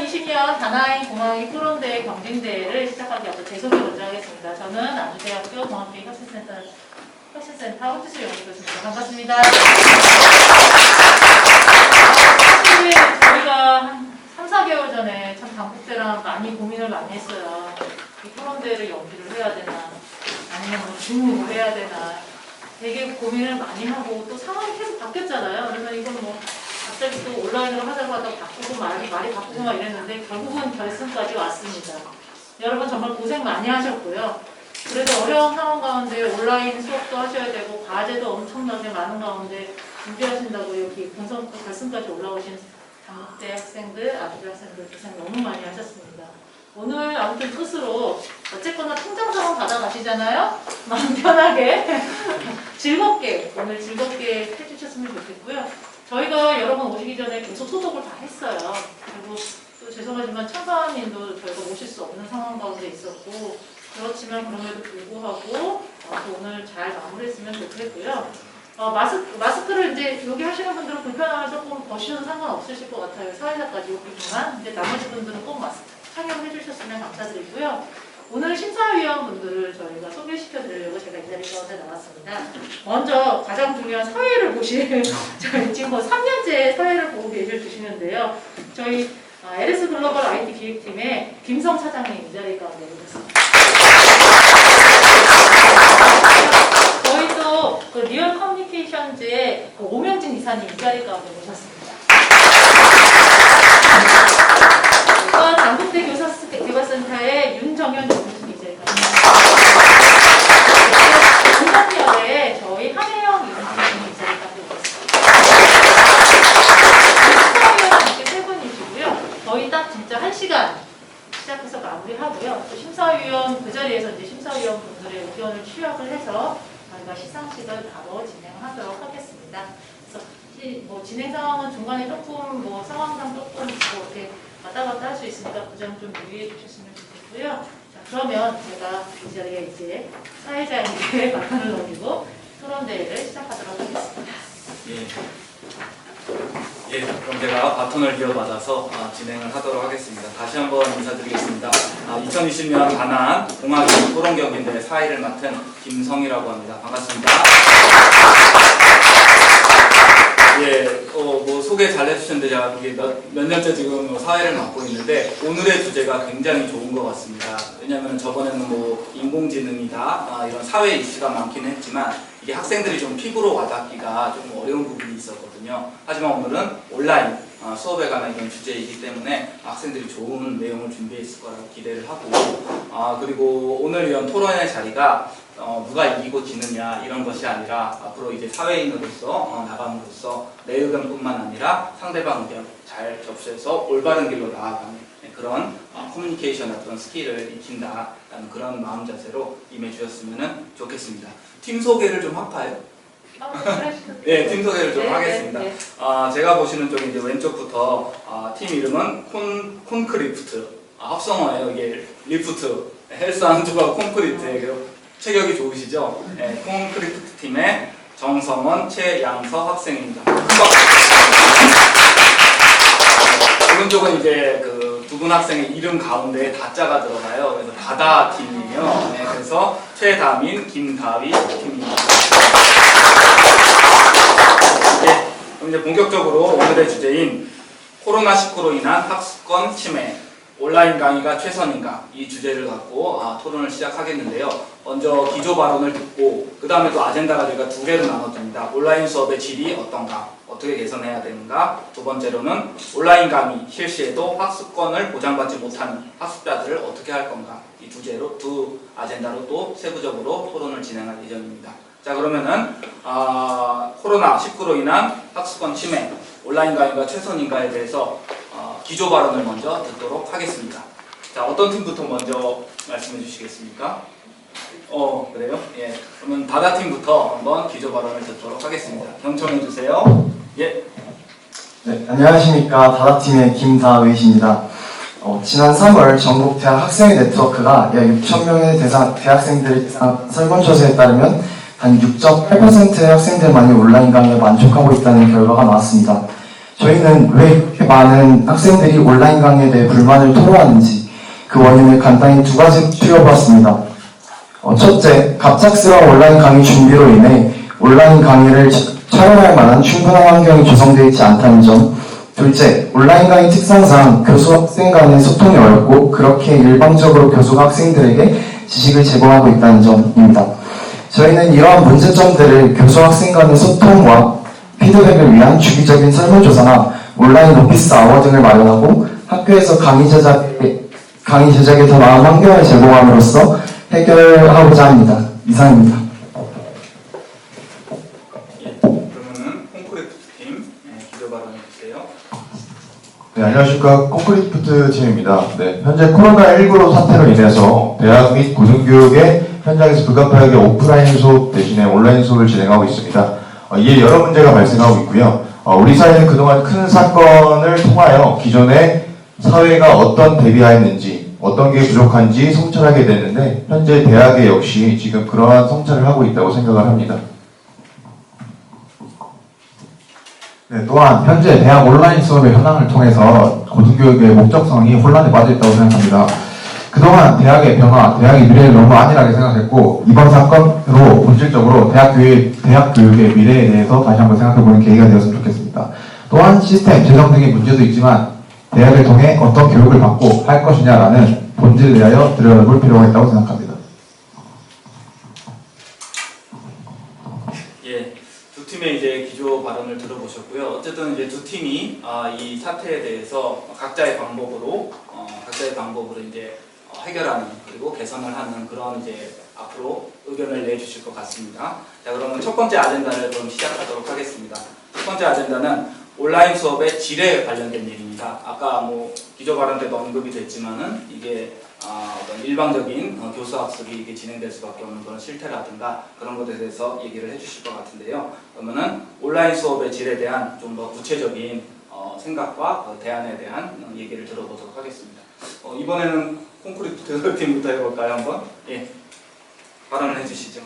2020년 다나인 공학이 토론대회 경쟁대회를 시작하기 앞서 제 소개 먼저 하겠습니다. 저는 안주대학교 공학기획 혁신센터 홍지수 연구교수입니다. 반갑습니다. 사실 저희가 한 3-4개월 전에 참 당국대랑 많이 고민을 많이 했어요. 이 토론대회를 연기를 해야 되나 아니면 뭐 중국을 해야 되나 되게 고민을 많이 하고 또 상황이 계속 바뀌었잖아요. 그래서 이건 뭐 갑자기 또 온라인으로 하자고 하다가 바꾸고 말이 바꾸고 막 이랬는데 결국은 결승까지 왔습니다. 여러분 정말 고생 많이 하셨고요. 그래도 어려운 상황 가운데 온라인 수업도 하셔야 되고 과제도 엄청나게 많은 가운데 준비하신다고 여기 결승까지 올라오신 당국대 학생들, 아주대 학생들 고생 너무 많이 하셨습니다. 오늘 아무튼 끝으로 어쨌거나 통장 상황 받아가시잖아요. 마음 편하게 즐겁게 오늘 즐겁게 해주셨으면 좋겠고요. 저희가 여러 번 오시기 전에 계속 소독을 다 했어요. 그리고 또 죄송하지만 참관인도 저희가 오실 수 없는 상황 가운데 있었고 그렇지만 그럼에도 불구하고 또 오늘 잘 마무리했으면 좋겠고요. 마스크를 이제 여기 하시는 분들은 불편함을 조금 벗으셔도 상관없으실 것 같아요. 사회자까지 오기 동안. 근데 나머지 분들은 꼭 마스크 착용해 주셨으면 감사드리고요. 오늘 심사위원분들을 저희가 소개시켜 드리려고 제가 이 자리 가운데 나왔습니다. 먼저 가장 중요한 사회를 보실 저희 지금 3년째 사회를 보고 계시는데요. 저희 LS 글로벌 IT 기획팀의 김성 차장님 이 자리 가운데 오셨습니다. 저희 또 그 리얼 커뮤니케이션즈의 그 오명진 이사님 이 자리 가운데 오셨습니다. 또 당국대 교과센터의 윤정현 교수님 이 자리 가운데 공산여대의 저희 한혜영 위원장님 이 자리 가운데 오셨습니다. 심사위원 이렇게 세 분이시고요. 저희 딱 진짜 1시간 시작해서 마무리하고요. 또 심사위원 그 자리에서 이제 심사위원 분들의 의견을 취합을 해서 저희가 시상식을 바로 진행하도록 하겠습니다. 그래서 뭐 진행 상황은 중간에 조금 뭐 상황상 조금 뭐 이렇게 왔다 갔다 할 수 있으니까 그 점 좀 유의해 주셨으면 좋겠고요. 자, 그러면 제가 이 자리에 이제 사회자에게 마탄을 넘기고 토론대회를 시작하도록 하겠습니다. 예, 그럼 제가 바톤을 이어받아서 진행을 하도록 하겠습니다. 다시 한번 인사드리겠습니다. 2020년 다나안 공학기획 토론경기대 사회를 맡은 김성이라고 합니다. 반갑습니다. 예, 뭐 소개 잘 해주셨는데 제가 이게 몇 년째 지금 사회를 맡고 있는데 오늘의 주제가 굉장히 좋은 것 같습니다. 왜냐하면 저번에는 뭐 인공지능이다 이런 사회 이슈가 많긴 했지만 이게 학생들이 좀 피부로 와닿기가 좀 어려운 부분이 있었거든요. 하지만 오늘은 온라인 수업에 관한 이런 주제이기 때문에 학생들이 좋은 내용을 준비했을 거라고 기대를 하고 그리고 오늘 이런 토론의 자리가 누가 이기고 지느냐 이런 것이 아니라 앞으로 이제 사회인으로서 나감으로써 내 의견뿐만 아니라 상대방 의견 잘 접수해서 올바른 길로 나아가는 그런 커뮤니케이션의 어떤 스킬을 익힌다라는 그런 마음 자세로 임해 주셨으면 좋겠습니다. 팀 소개를 좀 할까요? 네, 팀 소개를 좀 하겠습니다. 제가 보시는 쪽에 이제 왼쪽부터 팀 이름은 콘크리프트 합성어예요. 이게 리프트 헬스 하는 쪽하고 콘크리트 체격이 좋으시죠? 네, 콘크리프트 팀의 정성원, 최양서 학생입니다. 오른쪽은 이제 그 두 분 학생의 이름 가운데 다자가 들어가요. 그래서 다다 팀이에요. 네, 그래서 최다민, 김다위 팀입니다. 네, 그럼 이제 본격적으로 오늘의 주제인 코로나19로 인한 학습권 침해, 온라인 강의가 최선인가 이 주제를 갖고 토론을 시작하겠는데요. 먼저 기조 발언을 듣고 그 다음에 또 아젠다가 저희가 두 개로 나눠집니다. 온라인 수업의 질이 어떤가, 어떻게 개선해야 되는가. 두 번째로는 온라인 강의 실시에도 학습권을 보장받지 못하는 학습자들을 어떻게 할 건가. 이 두 아젠다로 또 세부적으로 토론을 진행할 예정입니다. 자, 그러면은 코로나19로 인한 학습권 침해, 온라인 강의가 최선인가에 대해서 기조 발언을 먼저 듣도록 하겠습니다. 자, 어떤 팀부터 먼저 말씀해 주시겠습니까? 그래요? 예. 그러면 다다팀부터 한번 기조 발언을 듣도록 하겠습니다. 경청해 주세요. 예. 네, 안녕하십니까. 다다팀의 김다의입니다. 지난 3월 전국 대학 학생회 네트워크가 약 6,000명의 대학생들을 대상 설문조사에 따르면 단 6.8%의 학생들만이 온라인 강의에 만족하고 있다는 결과가 나왔습니다. 저희는 왜 이렇게 많은 학생들이 온라인 강의에 대해 불만을 토로하는지 그 원인을 간단히 두 가지 추려보았습니다. 첫째, 갑작스러운 온라인 강의 준비로 인해 온라인 강의를 촬영할 만한 충분한 환경이 조성되어 있지 않다는 점. 둘째, 온라인 강의 특성상 교수 학생 간의 소통이 어렵고 그렇게 일방적으로 교수가 학생들에게 지식을 제공하고 있다는 점입니다. 저희는 이러한 문제점들을 교수 학생 간의 소통과 피드백을 위한 주기적인 설문조사나 온라인 오피스 아워 등을 마련하고 학교에서 강의 제작에 더 나은 환경을 제공함으로써 해결하고자 합니다. 이상입니다. 예, 그러면은 콘크리트 팀 기조 발언해 주세요. 네, 안녕하십니까. 콘크리트 팀입니다. 네, 현재 코로나19 사태로 인해서 대학 및 고등교육의 현장에서 불가피하게 오프라인 수업 대신에 온라인 수업을 진행하고 있습니다. 이에 여러 문제가 발생하고 있고요. 우리 사회는 그동안 큰 사건을 통하여 기존에 사회가 어떤 대비하였는지, 어떤 게 부족한지 성찰하게 됐는데 현재 대학에 역시 지금 그러한 성찰을 하고 있다고 생각을 합니다. 네, 또한 현재 대학 온라인 수업의 현황을 통해서 고등교육의 목적성이 혼란에 빠져 있다고 생각합니다. 그동안 대학의 변화, 대학의 미래를 너무 안일하게 생각했고 이번 사건으로 본질적으로 대학 교육의 미래에 대해서 다시 한번 생각해보는 계기가 되었으면 좋겠습니다. 또한 시스템, 재정 등의 문제도 있지만 대학을 통해 어떤 교육을 받고 할 것이냐라는 본질에 대하여 들여다볼 필요가 있다고 생각합니다. 예, 두 팀의 이제 기조 발언을 들어보셨고요. 어쨌든 이제 두 팀이 이 사태에 대해서 각자의 방법으로 이제 해결하는 그리고 개선을 하는 그런 이제 앞으로 의견을 내주실 것 같습니다. 자, 그러면 첫 번째 아젠다를 그럼 시작하도록 하겠습니다. 첫 번째 아젠다는 온라인 수업의 질에 관련된 얘기입니다. 아까 뭐 기조 발언 때도 언급이 됐지만은 이게 어떤 일방적인 교수 학습이 이게 진행될 수밖에 없는 그런 실태라든가 그런 것에 대해서 얘기를 해주실 것 같은데요. 그러면은 온라인 수업의 질에 대한 좀 더 구체적인 생각과 대안에 대한 얘기를 들어보도록 하겠습니다. 이번에는 콘크리트 팀부터 해볼까요, 한번? 예, 발언을 해주시죠.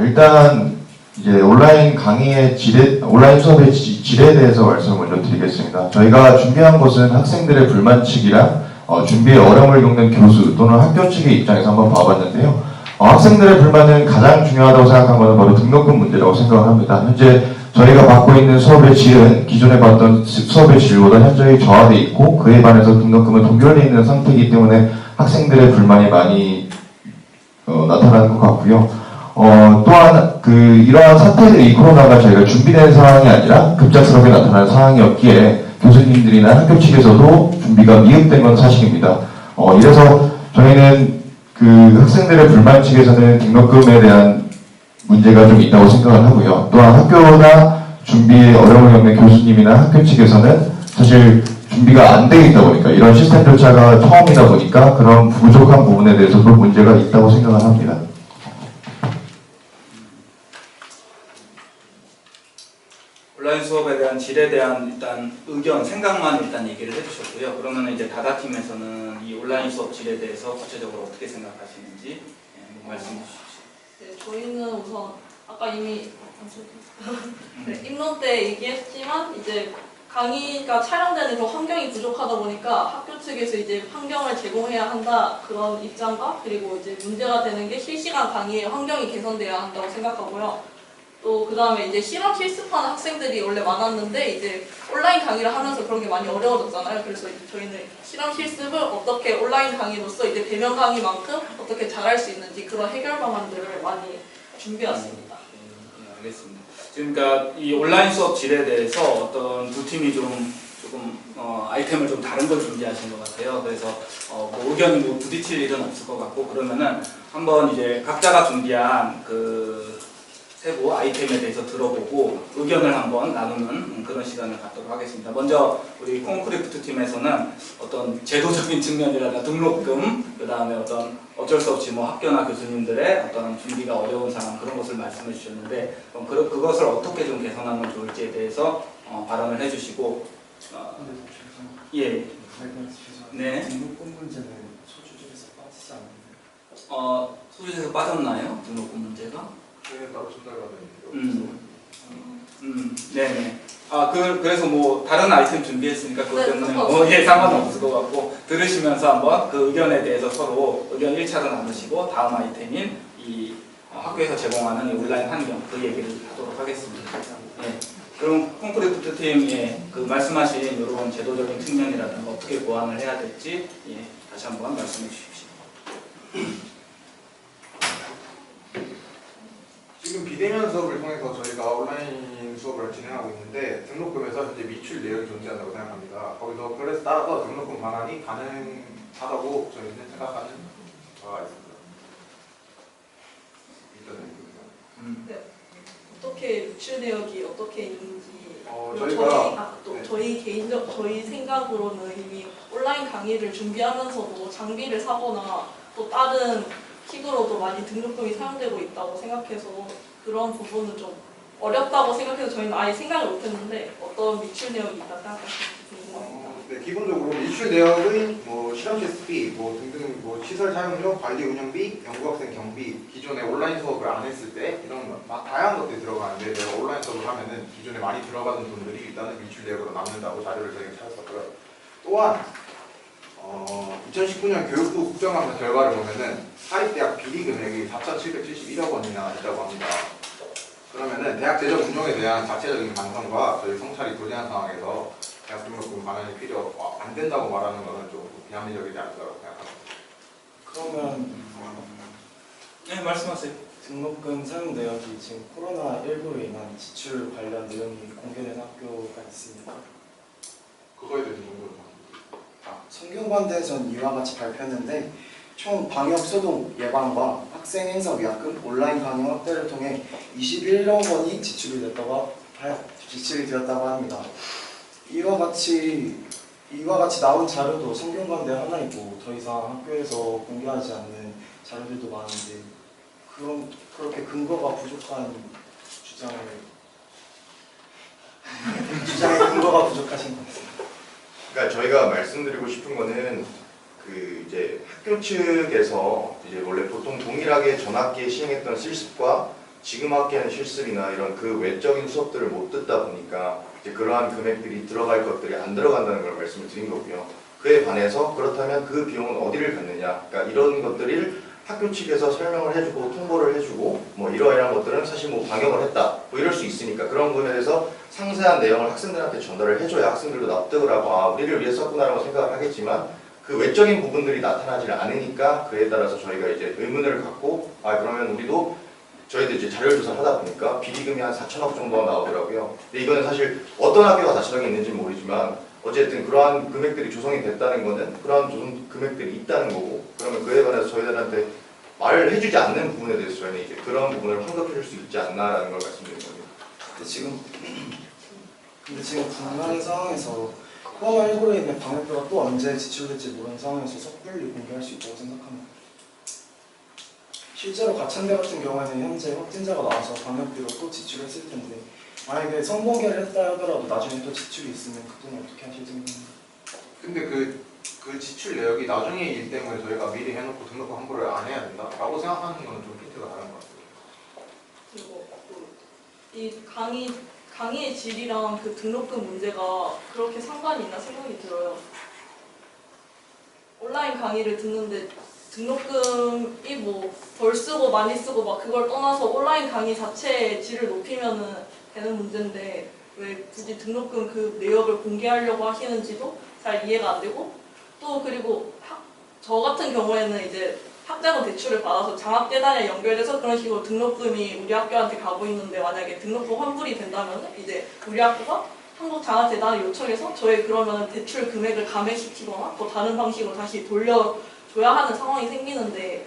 일단 이제 온라인 수업의 질에 대해서 말씀을 먼저 드리겠습니다. 저희가 준비한 것은 학생들의 불만측이랑 준비에 어려움을 겪는 교수 또는 학교 측의 입장에서 한번 봐봤는데요. 학생들의 불만은 가장 중요하다고 생각한 것은 바로 등록금 문제라고 생각합니다. 현재 저희가 받고 있는 수업의 질은 기존에 봤던 수업의 질보다 현저히 저하되어 있고 그에 반해서 등록금은 동결되어 있는 상태이기 때문에 학생들의 불만이 많이 나타나는 것 같고요. 또한 이러한 사태들이 코로나가 저희가 준비된 상황이 아니라 급작스럽게 나타난 상황이었기에 교수님들이나 학교 측에서도 준비가 미흡된 건 사실입니다. 이래서 저희는 학생들의 불만 측에서는 등록금에 대한 문제가 좀 있다고 생각을 하고요. 또한 학교나 준비에 어려움을 겪는 교수님이나 학교 측에서는 사실 준비가 안 되어 있다 보니까 이런 시스템 절차가 처음이다 보니까 그런 부족한 부분에 대해서도 문제가 있다고 생각을 합니다. 온라인 수업에 대한 질에 대한 일단 의견, 생각만 일단 얘기를 해주셨고요. 그러면 이제 다다팀에서는 이 온라인 수업 질에 대해서 구체적으로 어떻게 생각하시는지 말씀해 주십시오. 네, 저희는 우선 아까 이미 네, 입론 때 얘기했지만 이제 강의가 촬영되는 그런 환경이 부족하다 보니까 학교 측에서 이제 환경을 제공해야 한다 그런 입장과 그리고 이제 문제가 되는 게 실시간 강의의 환경이 개선돼야 한다고 생각하고요. 또 그 다음에 이제 실험 실습하는 학생들이 원래 많았는데 이제 온라인 강의를 하면서 그런 게 많이 어려워졌잖아요. 그래서 이제 저희는 실험 실습을 어떻게 온라인 강의로서 이제 대면 강의만큼 어떻게 잘할 수 있는지 그런 해결 방안들을 많이 준비해왔습니다. 네, 알겠습니다. 지금 그러니까 이 온라인 수업 질에 대해서 어떤 두 팀이 조금 아이템을 좀 다른 걸 준비하신 것 같아요. 그래서 뭐 의견이 뭐 부딪힐 일은 없을 것 같고 그러면은 한번 이제 각자가 준비한 세부 아이템에 대해서 들어보고 의견을 한번 나누는 그런 시간을 갖도록 하겠습니다. 먼저 우리 콘크리트 팀에서는 어떤 제도적인 측면이라든가 등록금, 그 다음에 어쩔 수 없이 뭐 학교나 교수님들의 어떤 준비가 어려운 상황 그런 것을 말씀해 주셨는데 그럼 그것을 어떻게 좀 개선하면 좋을지에 대해서 발언을 해주시고 예, 네. 등록금 문제는 소주집에서 빠지지 않는데 소주에서 빠졌나요? 등록금 문제가? 네, 따로 전달받은 네네. 그래서 뭐 다른 아이템 준비했으니까 그것 네, 때문에 상관없어요. 상관없을 것 같고 들으시면서 한번 그 의견에 대해서 서로 의견 1차로 나누시고 다음 아이템인 이 학교에서 제공하는 이 온라인 환경 그 얘기를 하도록 하겠습니다. 네. 그럼 콘크리트 팀의 그 말씀하신 이런 제도적인 측면이라든가 어떻게 보완을 해야 될지 다시 한번 말씀해 주십시오. 지금 비대면 수업을 통해서 저희가 온라인 수업을 진행하고 있는데 등록금에서 현재 미출 내역이 존재한다고 생각합니다. 거기서 그래서 따라서 등록금 반환이 가능하다고 저희는 생각하는 바가 있습니다. 어떻게 유출 내역이 어떻게 있는지 저희가 저희 생각으로는 이미 온라인 강의를 준비하면서도 장비를 사거나 또 다른 킥으로도 많이 등록금이 사용되고 있다고 생각해서 그런 부분은 좀 어렵다고 생각해서 저희는 아예 생각을 못했는데 어떤 미출 내역이 있다 생각하시는지 궁금합니다. 네, 기본적으로 미출 내역의 실험 실습비 등등 시설 사용료, 관리 운영비, 연구학생 경비, 기존에 온라인 수업을 안 했을 때 이런 다양한 것들이 들어가는데 내가 온라인 수업을 하면은 기존에 많이 들어가던 돈들이 일단은 미출 내역으로 남는다고 자료를 저희가 찾았었고요. 또한 2019년 교육부 국정감사 결과를 보면은 사립대학 비리 금액이 4,771억 원이나 있다고 합니다. 그러면은 대학 재정 운용에 대한 자체적인 반성과 저희 성찰이 도래한 상황에서 대학 등록금 반환이 안 된다고 말하는 것은 좀 비합리적이지 않다고 생각합니다. 그러면 네, 말씀하세요. 등록금 사용 내역이 지금 코로나19로 인한 지출 관련 내용이 공개된 학교가 있습니다. 그거에 대해서 정보를 성균관대에선 이와 같이 발표했는데 총 방역 소동 예방과 학생 행사 위약금 온라인 강의 확대를 통해 21억 원이 지출이 되었다고 합니다. 이와 같이 나온 자료도 성균관대 하나이고 더 이상 학교에서 공개하지 않는 자료들도 많은데 그렇게 근거가 부족한 주장에 근거가 부족하신 것 같습니다. 그러니까 저희가 말씀드리고 싶은 거는 이제 학교 측에서 이제 원래 보통 동일하게 전학기에 시행했던 실습과 지금 학기에는 실습이나 이런 그 외적인 수업들을 못 듣다 보니까 이제 그러한 금액들이 들어갈 것들이 안 들어간다는 걸 말씀을 드린 거고요. 그에 반해서 그렇다면 그 비용은 어디를 갖느냐? 그러니까 이런 것들을 학교 측에서 설명을 해주고 통보를 해주고 이러이러한 것들은 사실 방역을 했다 이럴 수 있으니까 그런 부분에 대해서 상세한 내용을 학생들한테 전달을 해줘야 학생들도 납득을 하고 우리를 위해 썼구나라고 생각을 하겠지만 그 외적인 부분들이 나타나지 않으니까 그에 따라서 저희가 이제 의문을 갖고 그러면 우리도 저희도 이제 자료 조사를 하다 보니까 비리금이 한 4천억 정도가 나오더라고요. 근데 이거는 사실 어떤 학교가 4천억이 있는지 모르지만 어쨌든 그러한 금액들이 조성이 됐다는 거는 그러한 금액들이 있다는 거고 그러면 그에 관해서 저희들한테 말을 해주지 않는 부분에 대해서 저희는 이제 그런 부분을 환급해 줄 수 있지 않나라는 걸 말씀드리는 겁니다. 근데 지금 분명한 상황에서 코로나19로 인해 방역비가 또 언제 지출될지 모르는 상황에서 섣불리 공개할 수 있다고 생각합니다. 실제로 가천대 같은 경우에는 현재 확진자가 나와서 방역비로 또 지출했을 텐데 만약에 성공개를 했다 하더라도 나중에 또 지출이 있으면 그 돈을 어떻게 하실지 모르겠습니다. 근데 그 지출 내역이 나중에 일 때문에 저희가 미리 해놓고 등록금 환불을 안 해야 된다라고 생각하는 거는 좀 힌트가 다른 것 같아요. 그리고 이 강의의 질이랑 그 등록금 문제가 그렇게 상관이 있나 생각이 들어요. 온라인 강의를 듣는데 등록금이 덜 쓰고 많이 쓰고 그걸 떠나서 온라인 강의 자체의 질을 높이면은 되는 문제인데 왜 굳이 등록금 그 내역을 공개하려고 하시는지도 잘 이해가 안 되고 또 그리고 저 같은 경우에는 이제 학자금 대출을 받아서 장학재단에 연결돼서 그런 식으로 등록금이 우리 학교한테 가고 있는데 만약에 등록금 환불이 된다면 이제 우리 학교가 한국장학재단을 요청해서 저의 그러면 대출 금액을 감액시키거나 또 다른 방식으로 다시 돌려줘야 하는 상황이 생기는데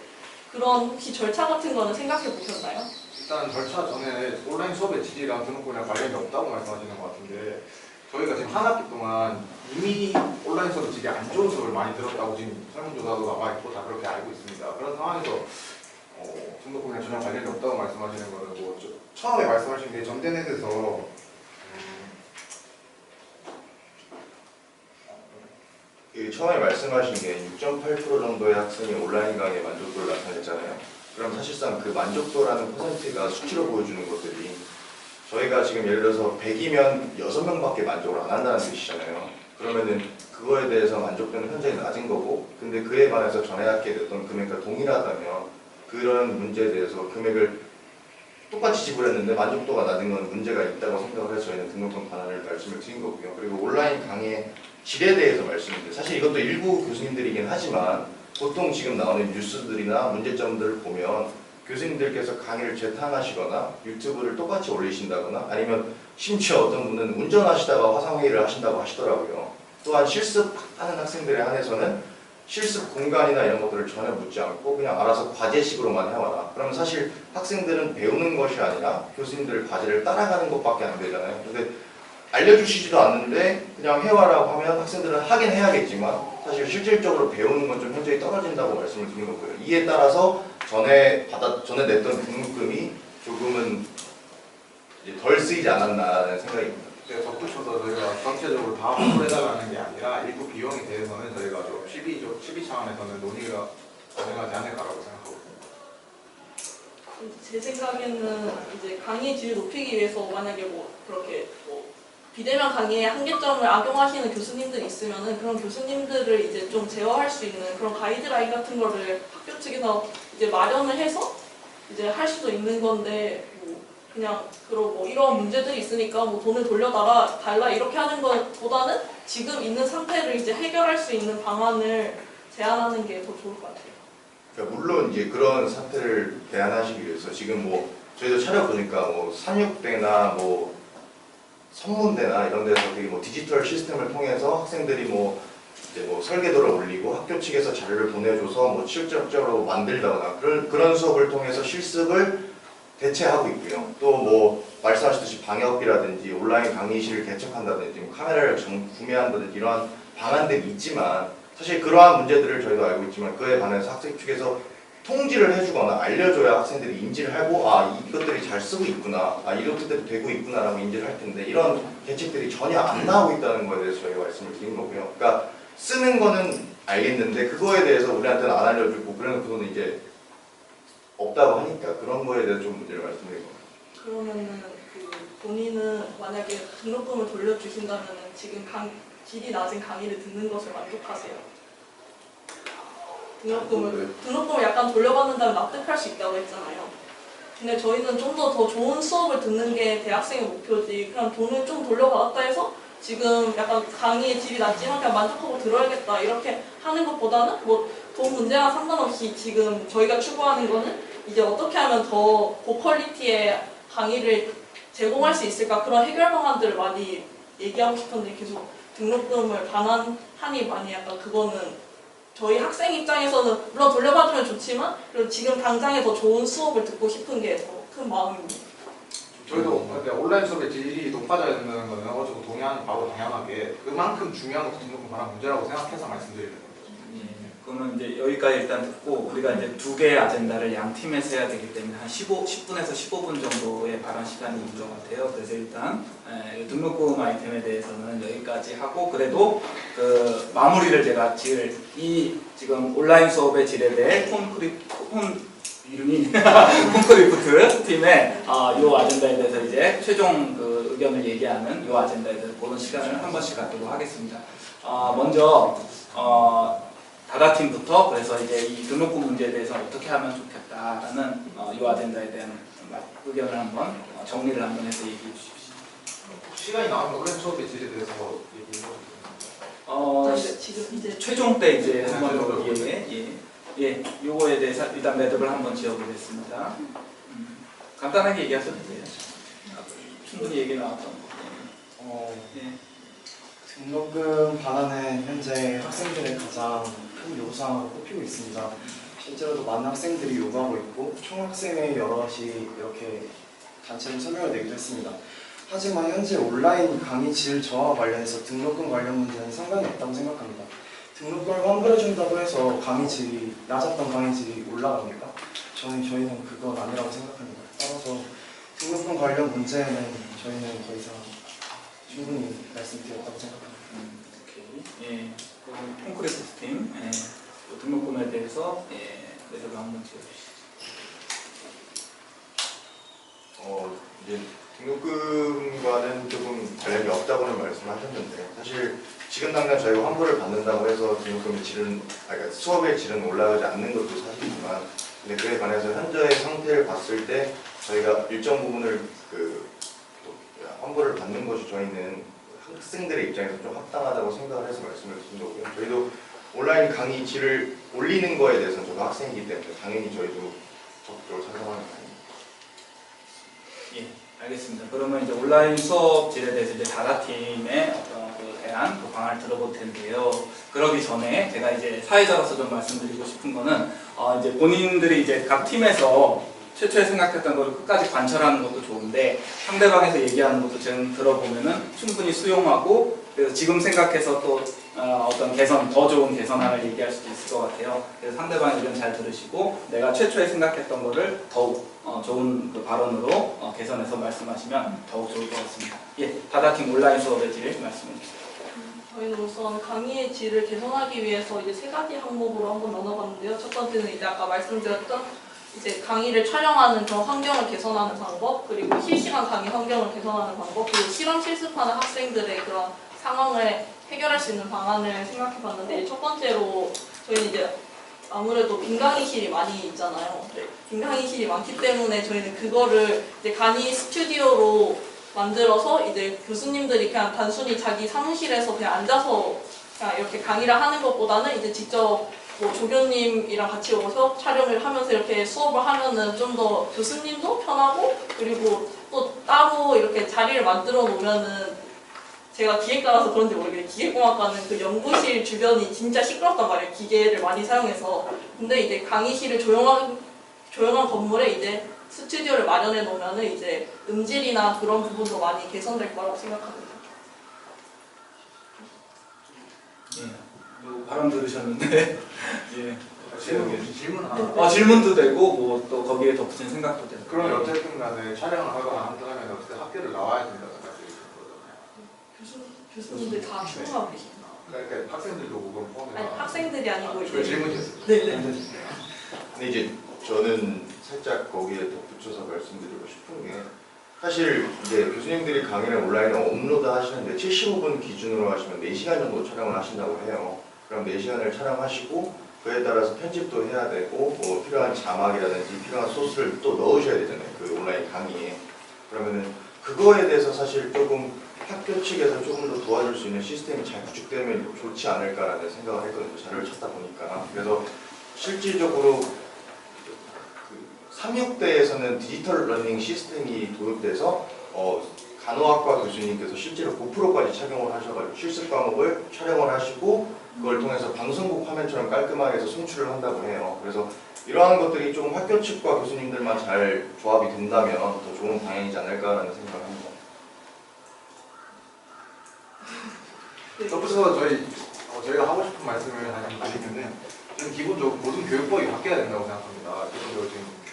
그런 혹시 절차 같은 거는 생각해 보셨나요? 일단 절차 전에 온라인 수업의 질이랑 등록금이랑 관련이 없다고 말씀하시는 것 같은데 저희가 지금 한 학기 동안 이미 온라인 수업 질이 안 좋은 수업을 많이 들었다고 지금 설문조사도 나와있고 다 그렇게 알고 있습니다. 그런 상황에서 등록금이랑 전혀 관련이 없다고 말씀하시는 거는 처음에 말씀하신 게 전대넷에서 처음에 말씀하신 게 6.8% 정도의 학생이 온라인 강의에 만족도를 나타냈잖아요. 그럼 사실상 그 만족도라는 퍼센트가 수치로 보여주는 것들이 저희가 지금 예를 들어서 100이면 6명밖에 만족을 안 한다는 뜻이잖아요. 그러면은 그거에 대해서 만족도는 현저히 낮은 거고, 근데 그에 반해서 전에 학기에 냈던 금액과 동일하다면 그런 문제에 대해서 금액을 똑같이 지불했는데 만족도가 낮은 건 문제가 있다고 생각을 해서 저희는 등록금 반환을 말씀을 드린 거고요. 그리고 온라인 강의 질에 대해서 말씀드려요. 사실 이것도 일부 교수님들이긴 하지만 보통 지금 나오는 뉴스들이나 문제점들을 보면 교수님들께서 강의를 재탕하시거나 유튜브를 똑같이 올리신다거나 아니면 심지어 어떤 분은 운전하시다가 화상회의를 하신다고 하시더라고요. 또한 실습하는 학생들에 한해서는 실습 공간이나 이런 것들을 전혀 묻지 않고 그냥 알아서 과제식으로만 해와라. 그러면 사실 학생들은 배우는 것이 아니라 교수님들 과제를 따라가는 것밖에 안 되잖아요. 근데 알려주시지도 않는데 그냥 해와라고 하면 학생들은 하긴 해야겠지만 사실 실질적으로 배우는 건 좀 현저히 떨어진다고 말씀을 드린 거고요. 이에 따라서 전에 냈던 등록금이 조금은 이제 덜 쓰이지 않았나라는 생각입니다. 덧붙여서 저희가 전체적으로 다 환불해달라는 게 아니라 일부 비용에 대해서는 저희가 좀 시비 차원에서는 논의가 가능하지 않을까라고 생각하고 제 생각에는 이제 강의 질을 높이기 위해서 만약에 뭐 그렇게 뭐 비대면 강의에 한계점을 악용하시는 교수님들이 있으면은 그런 교수님들을 이제 좀 제어할 수 있는 그런 가이드라인 같은 거를 학교 측에서 이제 마련을 해서 이제 할 수도 있는 건데 뭐 그냥 그런 뭐 이런 문제들이 있으니까 뭐 돈을 달라 이렇게 하는 것보다는 지금 있는 상태를 이제 해결할 수 있는 방안을 제안하는 게 더 좋을 것 같아요. 그러니까 물론 이제 그런 사태를 대안하시기 위해서 지금 뭐 저희도 찾아보니까 뭐 산육대나 뭐 선문대나 이런 데서 되게 뭐 디지털 시스템을 통해서 학생들이 뭐 이제 뭐 설계도를 올리고 학교 측에서 자료를 보내줘서 뭐 실질적으로 만들다거나 그런 수업을 통해서 실습을 대체하고 있고요. 또 뭐 말씀하셨듯이 방역이라든지 온라인 강의실을 개척한다든지 뭐 카메라를 구매한다든지 이러한 방안들이 있지만 사실 그러한 문제들을 저희도 알고 있지만 그에 반해서 학생 측에서 통지를 해주거나 알려줘야 학생들이 인지를 하고 아 이것들이 잘 쓰고 있구나 아 이렇게 되고 있구나라고 인지를 할 텐데 이런 대책들이 전혀 안 나오고 있다는 거에 대해서 저희가 말씀을 드린 거고요. 그러니까 쓰는 거는 알겠는데 그거에 대해서 우리한테는 안 알려주고 그런 부분은 이제 없다고 하니까 그런 거에 대해서 좀 문제를 말씀드린 겁니다. 그러면은 그 본인은 만약에 등록금을 돌려주신다면은 지금 질이 낮은 강의를 듣는 것을 만족하세요? 등록금을 약간 돌려받는다면 납득할 수 있다고 했잖아요. 근데 저희는 좀 더 좋은 수업을 듣는 게 대학생의 목표지. 그냥 돈을 좀 돌려받았다 해서 지금 약간 강의의 질이 낮지만 그냥 만족하고 들어야겠다 이렇게 하는 것보다는 뭐 돈 문제와 상관없이 지금 저희가 추구하는 거는 이제 어떻게 하면 더 고퀄리티의 강의를 제공할 수 있을까 그런 해결 방안들을 많이 얘기하고 싶은데 계속 등록금을 반환하니 많이 약간 그거는 저희 학생 입장에서는 물론 돌려받으면 좋지만 그리고 지금 당장에 더 좋은 수업을 듣고 싶은 게 더 큰 마음입니다. 저희도 근데 온라인 수업의 질이 높아져야 된다는 거는 어느 정도 동의하는 바로 당연하게 그만큼 중요한 것도 등록금 반환 문제라고 생각해서 말씀드리는 거죠. 그러면 이제 여기까지 일단 듣고 우리가 이제 두 개의 아젠다를 양 팀에서 해야 되기 때문에 한 10분에서 15분 정도의 발언 시간이 있는 것 같아요. 그래서 일단 등록금 아이템에 대해서는 여기까지 하고 그래도 그 마무리를 제가 지을 이 지금 온라인 수업의 질에 대해 이름이 콘크리프트 팀의 이 아젠다에 대해서 이제 최종 그 의견을 얘기하는 이 아젠다에 대해서 보는 시간을 한 번씩 갖도록 하겠습니다. 먼저 다가팀부터 그래서 이제 이 등록금 문제에 대해서 어떻게 하면 좋겠다라는 이 아젠다에 대한 의견을 한번 정리를 한번 해서 얘기해 주십시오. 시간이 나오면 온라인 수업의 질에 대해서 얘기해보겠습니다. 지금 이제 최종 때 이제 한번 더 요거에 대해서 일단 매듭을 한번 지어보겠습니다. 간단하게 얘기하셔도 돼요. 충분히 얘기 나왔던 등록금 반환은 현재 학생들의 가장 큰 요구사항으로 꼽히고 있습니다. 실제로도 많은 학생들이 요구하고 있고 총학생회 여럿이 이렇게 단체로 설명을 내기도 했습니다. 하지만 현재 온라인 강의 질 저하 관련해서 등록금 관련 문제는 상관이 없다고 생각합니다. 등록금을 환불해준다고 해서 강의 질이 낮았던 강의 질이 올라갑니까? 저희는 그건 아니라고 생각합니다. 따라서 등록금 관련 문제는 저희는 더 이상 충분히 말씀드렸다고 생각합니다. 오케이. 콘크리트 스팀 등록금에 대해서 내적을 한번 지어주시죠. 이제 등록금과는 조금 관련이 없다고는 말씀하셨는데 사실 지금 당장 저희가 환불을 받는다고 해서 등록금의 질은 그러니까 수업의 질은 올라가지 않는 것도 사실이지만 근데 그에 관해서 현재의 상태를 봤을 때 저희가 일정 부분을 환불을 받는 것이 저희는 학생들의 입장에서 좀 합당하다고 생각을 해서 말씀을 드린 거고요. 저희도 온라인 강의 질을 올리는 거에 대해서는 저도 학생이기 때문에 당연히 저희도 적극적으로 찬성하는 거예요. 예, 알겠습니다. 그러면 이제 온라인 수업 질에 대해서 이제 다다팀의 어떤 대안, 방안을 들어볼 텐데요. 그러기 전에 제가 이제 사회자로서 좀 말씀드리고 싶은 거는 이제 본인들이 이제 각 팀에서 최초에 생각했던 걸 끝까지 관철하는 것도 좋은데 상대방에서 얘기하는 것도 지금 들어보면은 충분히 수용하고 그래서 지금 생각해서 또 어떤 개선, 더 좋은 개선안을 얘기할 수도 있을 것 같아요. 그래서 상대방의 의견 잘 들으시고 내가 최초에 생각했던 거를 더욱 좋은 그 발언으로 개선해서 말씀하시면 더욱 좋을 것 같습니다. 예, 다다팀 온라인 수업의 질 말씀해 주세요. 저희는 우선 강의의 질을 개선하기 위해서 이제 3가지 항목으로 한번 나눠봤는데요. 첫 번째는 이제 아까 말씀드렸던 이제 강의를 촬영하는 그런 환경을 개선하는 방법, 그리고 실시간 강의 환경을 개선하는 방법, 그리고 실험 실습하는 학생들의 그런 상황을 해결할 수 있는 방안을 생각해봤는데 첫 번째로 저희는 이제 아무래도 빈강의실이 많이 있잖아요. 빈강의실이 많기 때문에 저희는 그거를 이제 강의 스튜디오로 만들어서 이제 교수님들이 그냥 단순히 자기 사무실에서 그냥 앉아서 그냥 이렇게 강의를 하는 것보다는 이제 직접 뭐 조교님이랑 같이 오셔서 촬영을 하면서 이렇게 수업을 하면은 좀 더 교수님도 편하고 그리고 또 따로 이렇게 자리를 만들어 놓으면은 제가 기획과라서 그런지 모르겠는데 기계공학과는 그 연구실 주변이 진짜 시끄럽단 말이에요. 기계를 많이 사용해서. 근데 이제 강의실을 조용한 건물에 이제 스튜디오를 마련해 놓으면은 이제 음질이나 그런 부분도 많이 개선될 거라고 생각합니다. 예, 발언 들으셨는데 예. 질문 하나. 질문도 되고 뭐 또 거기에 덧붙인 생각도 되고. 그러면 어쨌든 간에 촬영을 하거나 한다면 어쨌든 학교를 나와야 된다고 말씀이신 거잖아요. 교수님들 다 출근하고 계십니다. 그러니까 학생들도 그건 포함해서. 아니 학생들이 아니고 저 이제 질문이었어요. 네네. 근데 이제 저는 살짝 거기에 덧붙여서 말씀드리고 싶은 게 사실 이제 교수님들이 강의를 온라인에 업로드 하시는데 75분 기준으로 하시면 4시간 정도 촬영을 하신다고 해요. 그럼 4시간을 촬영하시고 그에 따라서 편집도 해야 되고 뭐 필요한 자막이라든지 필요한 소스를 또 넣으셔야 되잖아요. 그 온라인 강의에. 그러면은 그거에 대해서 사실 조금 학교 측에서 조금 더 도와줄 수 있는 시스템이 잘 구축되면 좋지 않을까라는 생각을 했거든요. 자료를 찾다 보니까. 그래서 실질적으로 그 3학대에서는 디지털 러닝 시스템이 도입돼서 간호학과 교수님께서 실제로 고프로까지 착용을 하셔가지고 실습 과목을 촬영을 하시고 그걸 통해서 방송국 화면처럼 깔끔하게 해서 송출을 한다고 해요. 그래서 이러한 것들이 좀 학교 측과 교수님들만 잘 조합이 된다면 더 좋은 방향이지 않을까라는 생각을 합니다. 덧붙여서 저희가 하고 싶은 말씀을 하시면은 좀 기본적으로 모든 교육법이 바뀌어야 된다고 생각합니다. 기본적으로 지금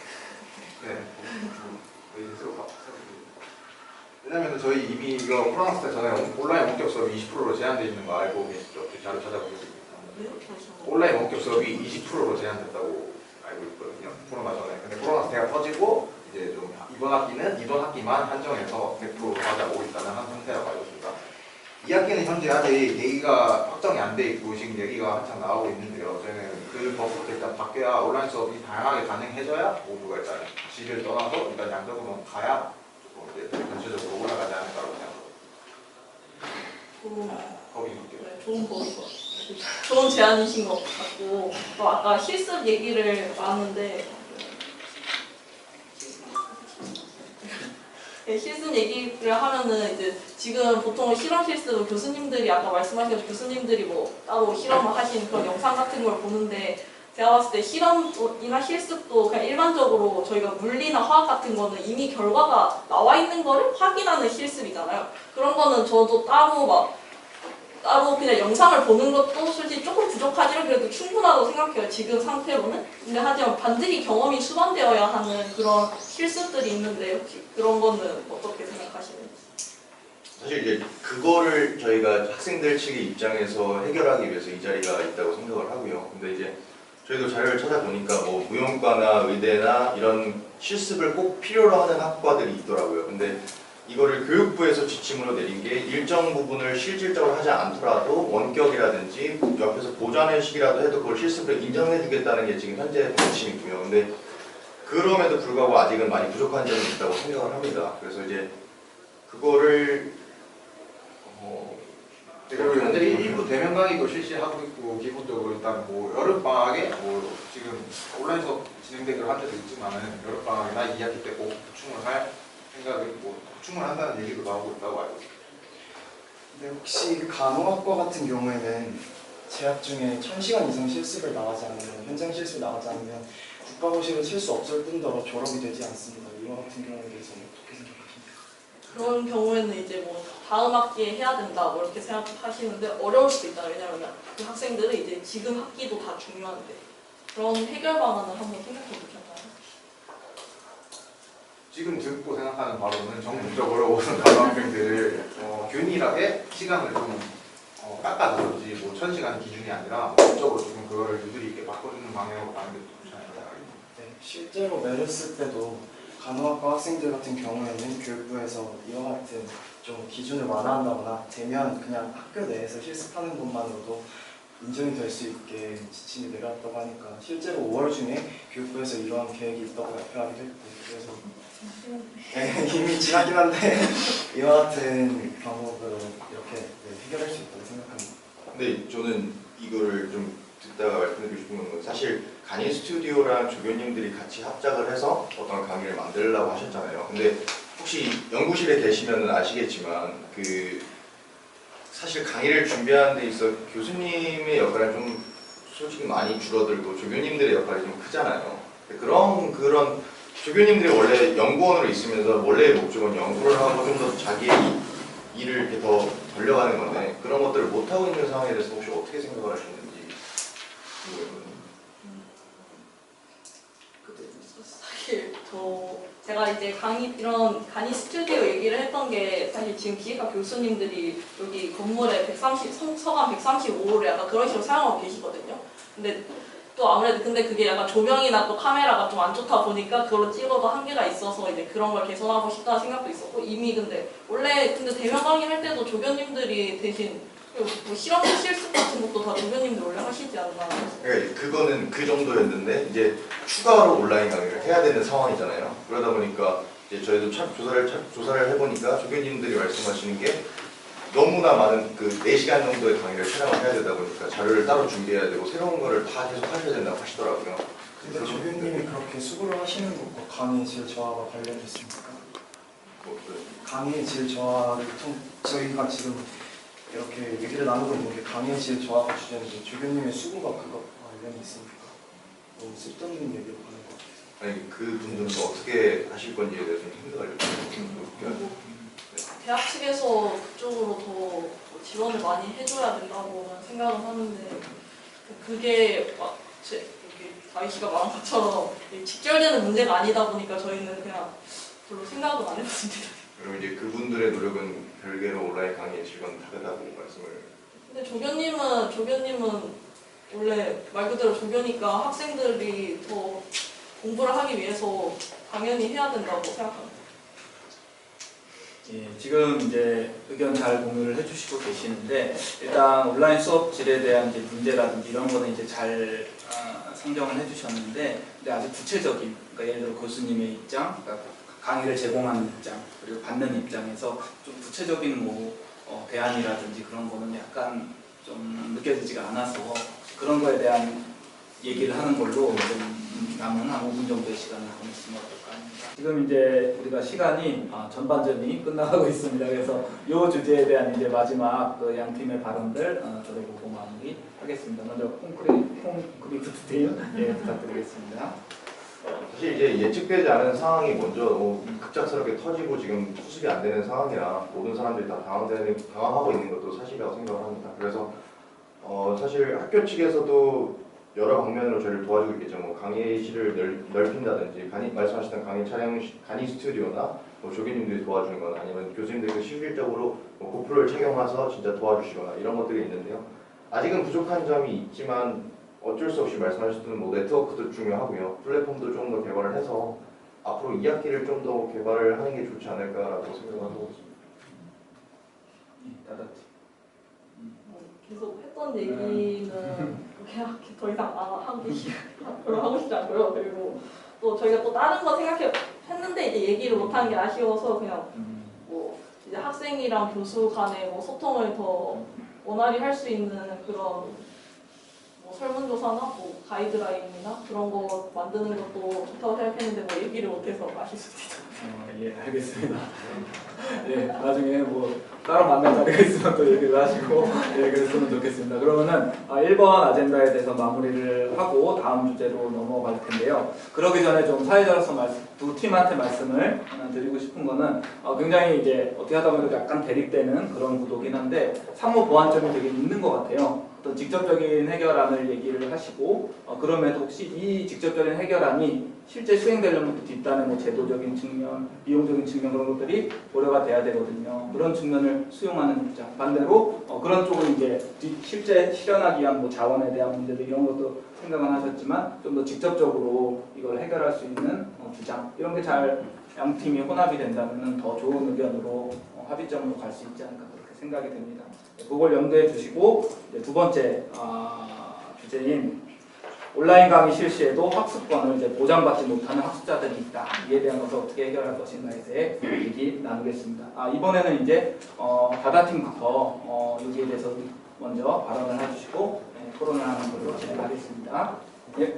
왜냐면 저희 이미 이거 코로나 시대 전에 온라인 원격 수업이 20%로 제한되어 있는 거 알고 계시죠? 자료 찾아보겠습니다. 온라인 원격 수업이 20%로 제한됐다고 알고 있거든요. 코로나 전에. 근데 코로나 시대가 터지고 이제 좀 이번 학기만 한정해서 100%로 가져오고 있다는 한 상태라고 알고 있습니다. 이 학기는 현재 아직 얘기가 확정이 안 돼 있고 지금 얘기가 한창 나오고 있는데요. 저희는 그 법부터 일단 바뀌어야 온라인 수업이 다양하게 가능해져야 모두가 일단 집을 떠나서 일단 양적으로 가야 이제 전체적으로 올라가지 않을까라고 생각합니다. 법이 바뀌어요. 네, 좋은 법인 것 같아요. 좋은 제안이신 것 같고 또 아까 실습 얘기를 나왔는데 실습 얘기를 하면은 이제 지금 보통 실험 실습은 교수님들이 아까 말씀하신 것처럼 교수님들이 뭐 따로 실험을 하신 그런 영상 같은 걸 보는데 제가 봤을 때 실험이나 실습도 그냥 일반적으로 저희가 물리나 화학 같은 거는 이미 결과가 나와 있는 거를 확인하는 실습이잖아요. 그런 거는 저도 따로 그냥 영상을 보는 것도 솔직히 조금 부족하지만 그래도 충분하다고 생각해요. 지금 상태로는. 근데 하지만 반드시 경험이 수반되어야 하는 그런 실습들이 있는데 혹시 그런 거는 어떻게 생각하시는지? 사실 이제 그거를 저희가 학생들 측의 입장에서 해결하기 위해서 이 자리가 있다고 생각을 하고요. 근데 이제 저희도 자료를 찾아보니까 뭐 무용과나 의대나 이런 실습을 꼭 필요로 하는 학과들이 있더라고요. 근데 이거를 교육부에서 지침으로 내린 게 일정 부분을 실질적으로 하지 않더라도 원격이라든지 옆에서 보좌내식이라도 해도 그걸 실습을 인정해주겠다는 게 지금 현재 방침이고요. 근데 그럼에도 불구하고 아직은 많이 부족한 점이 있다고 생각을 합니다. 그래서 이제 그거를 그리고 현재 일부 대면 강의도 실시하고 있고 기본적으로 일단 뭐 여름 방학에 뭐 지금 온라인 수업 진행되기로 한 데도 있지만은 여름 방학이나 2학기 때 꼭 보충을 할 생각을 뭐 보충을 한다는 얘기도 나오고 있다고 알고 있습니다. 네, 혹시 간호학과 같은 경우에는 재학 중에 1000시간 이상 실습을 나가지 않으면, 현장 실습을 나가지 않으면 국가고시를 칠 수 없을 뿐더러 졸업이 되지 않습니다. 이와 같은 경우에 대해서는 어떻게 생각하십니까? 그런 경우에는 이제 뭐 다음 학기에 해야 된다 뭐 이렇게 생각하시는데 어려울 수도 있다. 왜냐면 그 학생들은 이제 지금 학기도 다 중요한데 그런 해결 방안을 한번 생각해 보셨나요? 지금 듣고 생각하는 바로는 전국적으로 오는 간호학생들을 균일하게 시간을 좀 깎아주든지 뭐 1000시간 기준이 아니라 법적으로 조금 그거를 유들이 있게 바꿔주는 방향으로 가는 게 좋지 않을까 생각합니다. 네, 실제로 메르스 때도 간호학과 학생들 같은 경우에는 교육부에서 이와 같은 좀 기준을 완화한다거나 되면 그냥 학교 내에서 실습하는 것만으로도 인정이 될 수 있게 지침이 내려왔다고 하니까 실제로 5월 중에 교육부에서 이러한 계획이 있다고 발표하기도 했고, 그래서 네, 이미 지나긴 한데 이와 같은 방법으로 이렇게 해결할 수 있다고 생각합니다. 근데 저는 이거를 좀 듣다가 말씀드리고 싶은 건 사실 간이 스튜디오랑 조교님들이 같이 합작을 해서 어떤 강의를 만들려고 하셨잖아요. 근데 혹시 연구실에 계시면 아시겠지만 그 사실 강의를 준비하는 데 있어 교수님의 역할은 좀 솔직히 많이 줄어들고 조교님들의 역할이 좀 크잖아요. 그런 조교님들이 원래 연구원으로 있으면서 원래의 목적은 연구를 하고 좀 더 자기의 일을 이렇게 더 벌려가는 건데 그런 것들을 못하고 있는 상황에 대해서 혹시 어떻게 생각을 하시는지 사실 제가 이제 이런 강의 스튜디오 얘기를 했던 게 사실 지금 기획과 교수님들이 여기 건물에 서간 135호를 약간 그런 식으로 사용하고 계시거든요. 근데 또 아무래도 근데 그게 약간 조명이나 또 카메라가 좀 안 좋다 보니까 그걸로 찍어도 한계가 있어서 이제 그런 걸 개선하고 싶다는 생각도 있었고 이미 근데 원래 대면 강의 할 때도 조교님들이 대신 뭐 실험 실습 같은 것도 다 조교님들 원래 하시지 않나. 그러니까 그거는 그 정도였는데 이제 추가로 온라인 강의를 해야 되는 상황이잖아요. 그러다 보니까 이제 저희도 조사를 해보니까 조교님들이 말씀하시는 게 너무나 많은 그 4시간 정도의 강의를 촬영을 해야 되다 보니까 자료를 따로 준비해야 되고 새로운 거를 다 계속 하셔야 된다고 하시더라고요. 근데 조교님이 그렇게 수고를 하시는 것과 강의의 질 저하가 관련됐습니까? 강의의 질 저하를 저희가 지금 이렇게 얘기를 나누고 있는 게 강의의 질 저하가 주제인데 조교님의 수고가 그것과 관련이 있습니까? 너무 쓸데없는 얘기로 가는 것 같아서. 아니 그 분들은 어떻게 하실 건지에 대해서 좀 생각을 좀 대학 측에서 그쪽으로 더 지원을 많이 해줘야 된다고 생각은 하는데 그게 이렇게 다희 씨가 말한 것처럼 직결되는 문제가 아니다 보니까 저희는 그냥 별로 생각은 안 해봤습니다. 그럼 이제 그분들의 노력은 별개로 온라인 강의의 질과는 다르다고 말씀을. 근데 조교님은 원래 말 그대로 조교니까 학생들이 더 공부를 하기 위해서 당연히 해야 된다고 생각합니다. 예, 지금 이제 의견 잘 공유를 해주시고 계시는데 일단 온라인 수업 질에 대한 이제 문제라든지 이런 거는 이제 잘 상정을 해주셨는데 근데 아주 구체적인 그러니까 예를 들어 교수님의 입장, 그러니까 강의를 제공하는 입장 그리고 받는 입장에서 좀 구체적인 뭐 대안이라든지 그런 거는 약간 좀 느껴지지가 않아서 그런 거에 대한 얘기를 하는 걸로 좀 남은 한 5분 정도의 시간을 보냈으면 어떨까 합니다. 지금 이제 우리가 시간이 전반전이 끝나가고 있습니다. 그래서 이 주제에 대한 이제 마지막 그 양 팀의 발언들 들어보고 마무리하겠습니다. 먼저 콘크리트 팀 부탁드리겠습니다. 사실 이제 예측되지 않은 상황이 먼저 급작스럽게 터지고 지금 수습이 안 되는 상황이라 모든 사람들이 다 당황하고 있는 것도 사실이라고 생각을 합니다. 그래서 사실 학교 측에서도 여러 방면으로 저희를 도와주고 있겠죠. 뭐 강의실을 넓힌다든지 말씀하셨던 강의 촬영 간이 스튜디오나 뭐 조교님들이 도와주는 거나 아니면 교수님들이 실질적으로 뭐 고프로를 착용해서 진짜 도와주시거나 이런 것들이 있는데요. 아직은 부족한 점이 있지만 어쩔 수 없이 말씀하셨던 뭐 네트워크도 중요하고요. 플랫폼도 좀 더 개발을 해서 앞으로 2학기를 좀 더 개발을 하는 게 좋지 않을까라고 생각을 하고 있습니다. 계속 했던 얘기는 그냥 더 이상 별로 하고 싶지 않고요. 그리고 또 저희가 또 다른 거 생각했는데 이제 얘기를 못하는 게 아쉬워서 그냥 뭐 이제 학생이랑 교수 간의 뭐 소통을 더 원활히 할 수 있는 그런 뭐 설문조사나 뭐 가이드라인이나 그런 거 만드는 것도 좋다고 생각했는데 뭐 얘기를 못해서 아쉽습니다. 예, 알겠습니다. 예, 나중에 뭐 따로 만날 자리가 있으면 또 얘기를 하시고 예, 그랬으면 좋겠습니다. 그러면은 1번 아젠다에 대해서 마무리를 하고 다음 주제로 넘어갈 텐데요. 그러기 전에 좀 사회자로서 두 팀한테 말씀을 드리고 싶은 거는 굉장히 이제 어떻게 하다 보니까 약간 대립되는 그런 구도긴 한데 상호 보완점이 되게 있는 것 같아요. 어떤 직접적인 해결안을 얘기를 하시고 그럼에도 혹시 이 직접적인 해결안이 실제 수행되려면 또 뒷단의 뭐 제도적인 측면, 비용적인 측면 그런 것들이 고려가 돼야 되거든요. 그런 측면을 수용하는 입장. 반대로 그런 쪽은 이제 실제 실현하기 위한 뭐 자원에 대한 문제들 이런 것도 생각은 하셨지만 좀 더 직접적으로 이걸 해결할 수 있는 주장 이런 게 잘 양 팀이 혼합이 된다면 더 좋은 의견으로 합의점으로 갈 수 있지 않을까 그렇게 생각이 됩니다. 그걸 염두에 두시고 이제 두 번째 주제인 온라인 강의 실시에도 학습권을 이제 보장받지 못하는 학습자들이 있다. 이에 대한 것을 어떻게 해결할 것인가에 대해 얘기 나누겠습니다. 이번에는 이제 바다팀부터 여기에 대해서 먼저 발언을 해주시고 토론을 하는 걸로 진행하겠습니다. 예.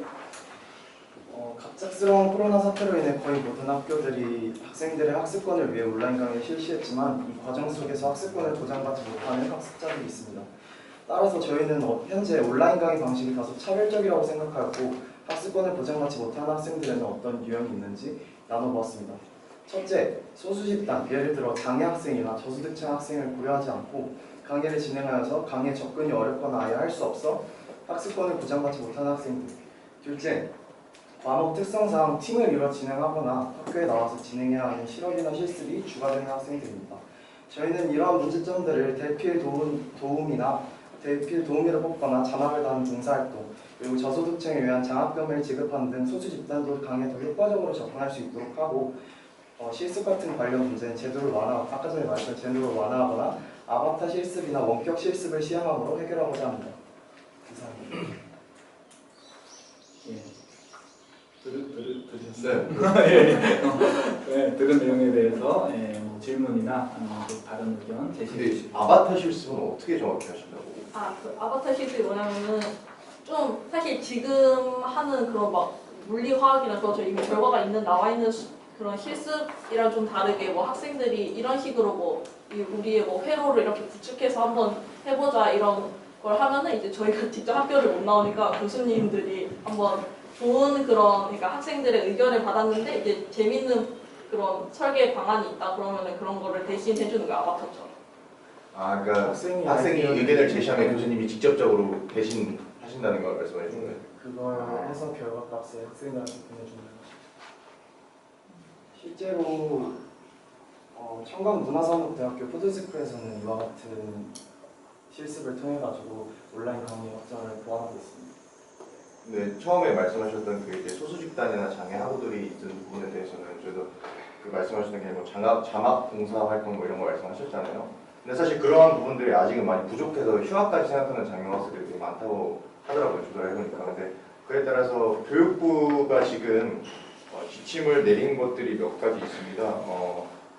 갑작스러운 코로나 사태로 인해 거의 모든 학교들이 학생들의 학습권을 위해 온라인 강의를 실시했지만 이 과정 속에서 학습권을 보장받지 못하는 학습자들이 있습니다. 따라서 저희는 현재 온라인 강의 방식이 다소 차별적이라고 생각하고 학습권을 보장받지 못하는 학생들에는 어떤 유형이 있는지 나눠보았습니다. 첫째, 소수 집단, 예를 들어 장애 학생이나 저소득층 학생을 고려하지 않고 강의를 진행하여서 강의에 접근이 어렵거나 아예 할 수 없어 학습권을 보장받지 못하는 학생들. 둘째, 과목 특성상 팀을 이뤄 진행하거나 학교에 나와서 진행해야 하는 실험이나 실습이 주가되는 학생들입니다. 저희는 이러한 문제점들을 대필 도우미를 뽑거나 자막을 다한 봉사활동, 그리고 저소득층을 위한 장학금을 지급하는 등 소수 집단도 강의에 더 효과적으로 접근할 수 있도록 하고 실습 같은 관련 문제는 아까 전에 말했던 제도를 완화하거나 아바타 실습이나 원격 실습을 시행함으로 해결하고자 합니다. 감사합니다. 예. 들으셨어요? 네. 네, 들은 내용에 대해서 뭐 질문이나 또 다른 의견 제시해 근데 주시고 아바타 실습은 어떻게 정확히 하신다고? 그 아바타 실습이 뭐냐면은 좀 사실 지금 하는 그런 막 물리 화학이나 그런 저 이미 결과가 나와 있는 그런 실습이랑 좀 다르게 뭐 학생들이 이런 식으로 뭐 우리의 뭐 회로를 이렇게 구축해서 한번 해보자 이런 걸 하면은 이제 저희가 직접 학교를 못 나오니까 교수님들이 한번 좋은 그러니까 학생들의 의견을 받았는데 이제 재밌는 그런 설계 방안이 있다 그러면은 그런 거를 대신 해주는 게 아바타죠. 그러니까 학생이 의견을 제시하면 교수님이 직접적으로 대신 하신다는 걸 말씀해 주는 거예요? 그걸 해서 결과값을 학생들한테 보내주는 거죠. 실제로 청강문화산업대학교 푸드스쿨에서는 이와 같은 실습을 통해 가지고 온라인 강의 확장을 보완하고 있습니다. 네, 처음에 말씀하셨던 그 이제 소수 집단이나 장애 학우들이 있는 부분에 대해서는 저희도 그 말씀하셨던 게 뭐 자막 봉사 활동 뭐 이런 거 말씀하셨잖아요. 근데 사실 그러한 부분들이 아직은 많이 부족해서 휴학까지 생각하는 장애 학생들이 되게 많다고 하더라고요. 조사를 해보니까. 근데 그에 따라서 교육부가 지금 지침을 내린 것들이 몇 가지 있습니다.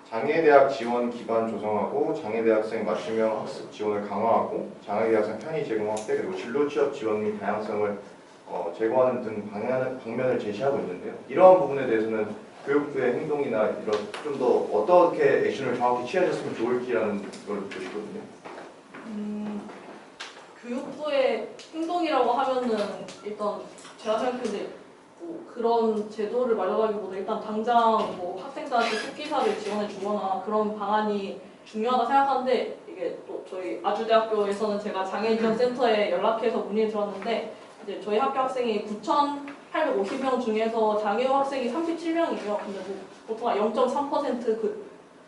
장애대학 지원 기반 조성하고 장애대학생 맞춤형 학습 지원을 강화하고 장애대학생 편의 제공 확대 그리고 진로 취업 지원 및 다양성을 제고하는 등 방면을 제시하고 있는데요. 이러한 부분에 대해서는 교육부의 행동이나 이런 좀 더 어떻게 액션을 정확히 취하셨으면 좋을지라는 걸 보시거든요. 교육부의 행동이라고 하면은 일단 제가 생각했는데 뭐 그런 제도를 마련하기보다 일단 당장 뭐 학생들한테 속기사를 지원해 주거나 그런 방안이 중요하다 생각하는데 이게 또 저희 아주대학교에서는 제가 장애지원센터에 연락해서 문의를 드렸는데 이제 저희 학교 학생이 9,000 850명 중에서 장애우 학생이 37명이에요. 근데 뭐 보통 0.3%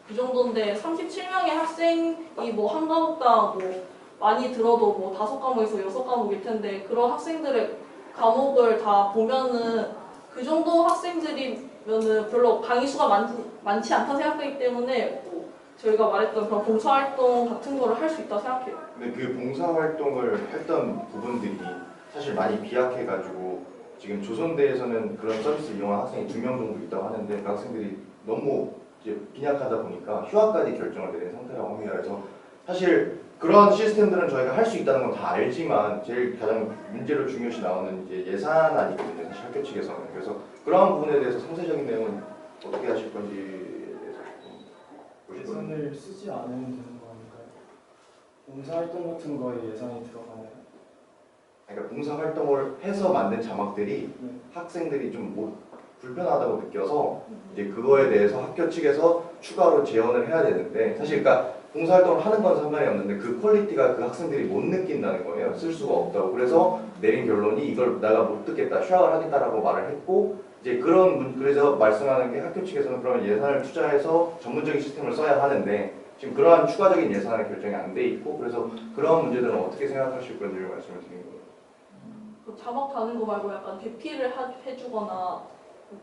그 정도인데 37명의 학생이 뭐 한 과목당 뭐 많이 들어도 뭐 5과목에서 6과목일 텐데 그런 학생들의 과목을 다 보면은 그 정도 학생들이면은 별로 강의 수가 많지 않다 생각하기 때문에 뭐 저희가 말했던 그런 봉사활동 같은 거를 할 수 있다고 생각해요. 근데 그 봉사활동을 했던 부분들이 사실 많이 비약해가지고 지금 조선대에서는 그런 서비스를 이용한 학생이 2명 정도 있다고 하는데 그 학생들이 너무 이제 빈약하다 보니까 휴학까지 결정을 내린 상태라고 합니다. 그래서 사실 그런 시스템들은 저희가 할 수 있다는 건 다 알지만 제일 가장 문제로 중요시 나오는 이제 예산안이거든요. 사실 학교 측에서는. 그래서 그러한 부분에 대해서 상세적인 내용은 어떻게 하실 건지에 대해서 좀 보실 건지. 예산을 쓰지 않으면 되는 거니까요. 봉사활동 같은 거에 예산이 들어가나요? 그러니까 봉사활동을 해서 만든 자막들이 네. 학생들이 좀 불편하다고 느껴서 이제 그거에 대해서 학교 측에서 추가로 재원을 해야 되는데 사실 그러니까 봉사활동을 하는 건 상관이 없는데 그 퀄리티가 그 학생들이 못 느낀다는 거예요. 쓸 수가 없다고. 그래서 내린 결론이 이걸 내가 못 듣겠다, 휴학을 하겠다라고 말을 했고 이제 그래서 말씀하는 게 학교 측에서는 그러면 예산을 투자해서 전문적인 시스템을 써야 하는데 지금 그러한 추가적인 예산의 결정이 안 돼 있고 그래서 그러한 문제들은 어떻게 생각하실 건지를 말씀을 드린 거예요. 그 자막 다는 거 말고 약간 대피를 해주거나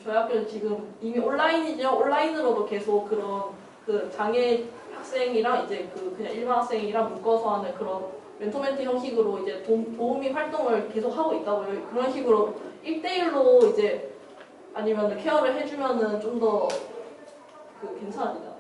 저희 학교는 지금 이미 온라인이죠. 온라인으로도 계속 그런 그 장애 학생이랑 이제 그 그냥 일반 학생이랑 묶어서 하는 그런 멘토멘티 형식으로 이제 도우미 활동을 계속 하고 있다고요. 그런 식으로 1대1로 이제 아니면 케어를 해주면은 좀 더 그 괜찮아지잖아요.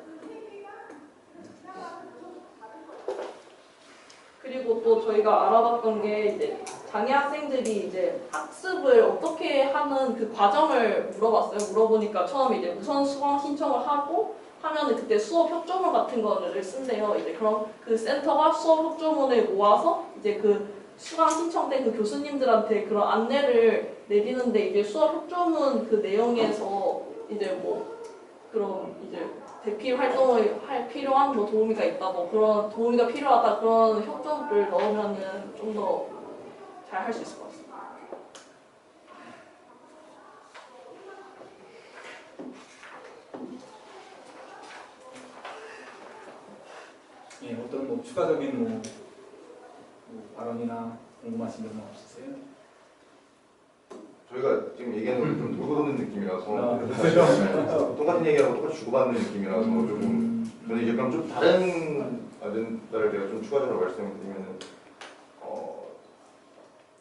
그리고 또 저희가 알아봤던 게 이제 장애 학생들이 이제 학습을 어떻게 하는 그 과정을 물어봤어요. 물어보니까 처음에 이제 우선 수강 신청을 하고 하면은 그때 수업 협조문 같은 거를 쓴대요. 이제 그럼 그 센터가 수업 협조문을 모아서 이제 그 수강 신청된 그 교수님들한테 그런 안내를 내리는데 이제 수업 협조문 그 내용에서 이제 뭐 그런 이제 대피 활동을 할 필요한 뭐 도우미가 있다, 뭐 그런 도우미가 필요하다 그런 협조를 넣으면은 좀 더 잘 할 수 있을 것 같습니다. 예, 어떤 뭐 추가적인 뭐 발언이나 궁금하신 점은 없으세요? 저희가 지금 얘기하는 건 좀 돌고 도는 느낌이라서 아, 똑같은 얘기하고 똑같이 주고받는 느낌이라서 조금 저는 이제 그럼 좀 다른 아젠다를 제가 좀 추가적으로 말씀을 드리면은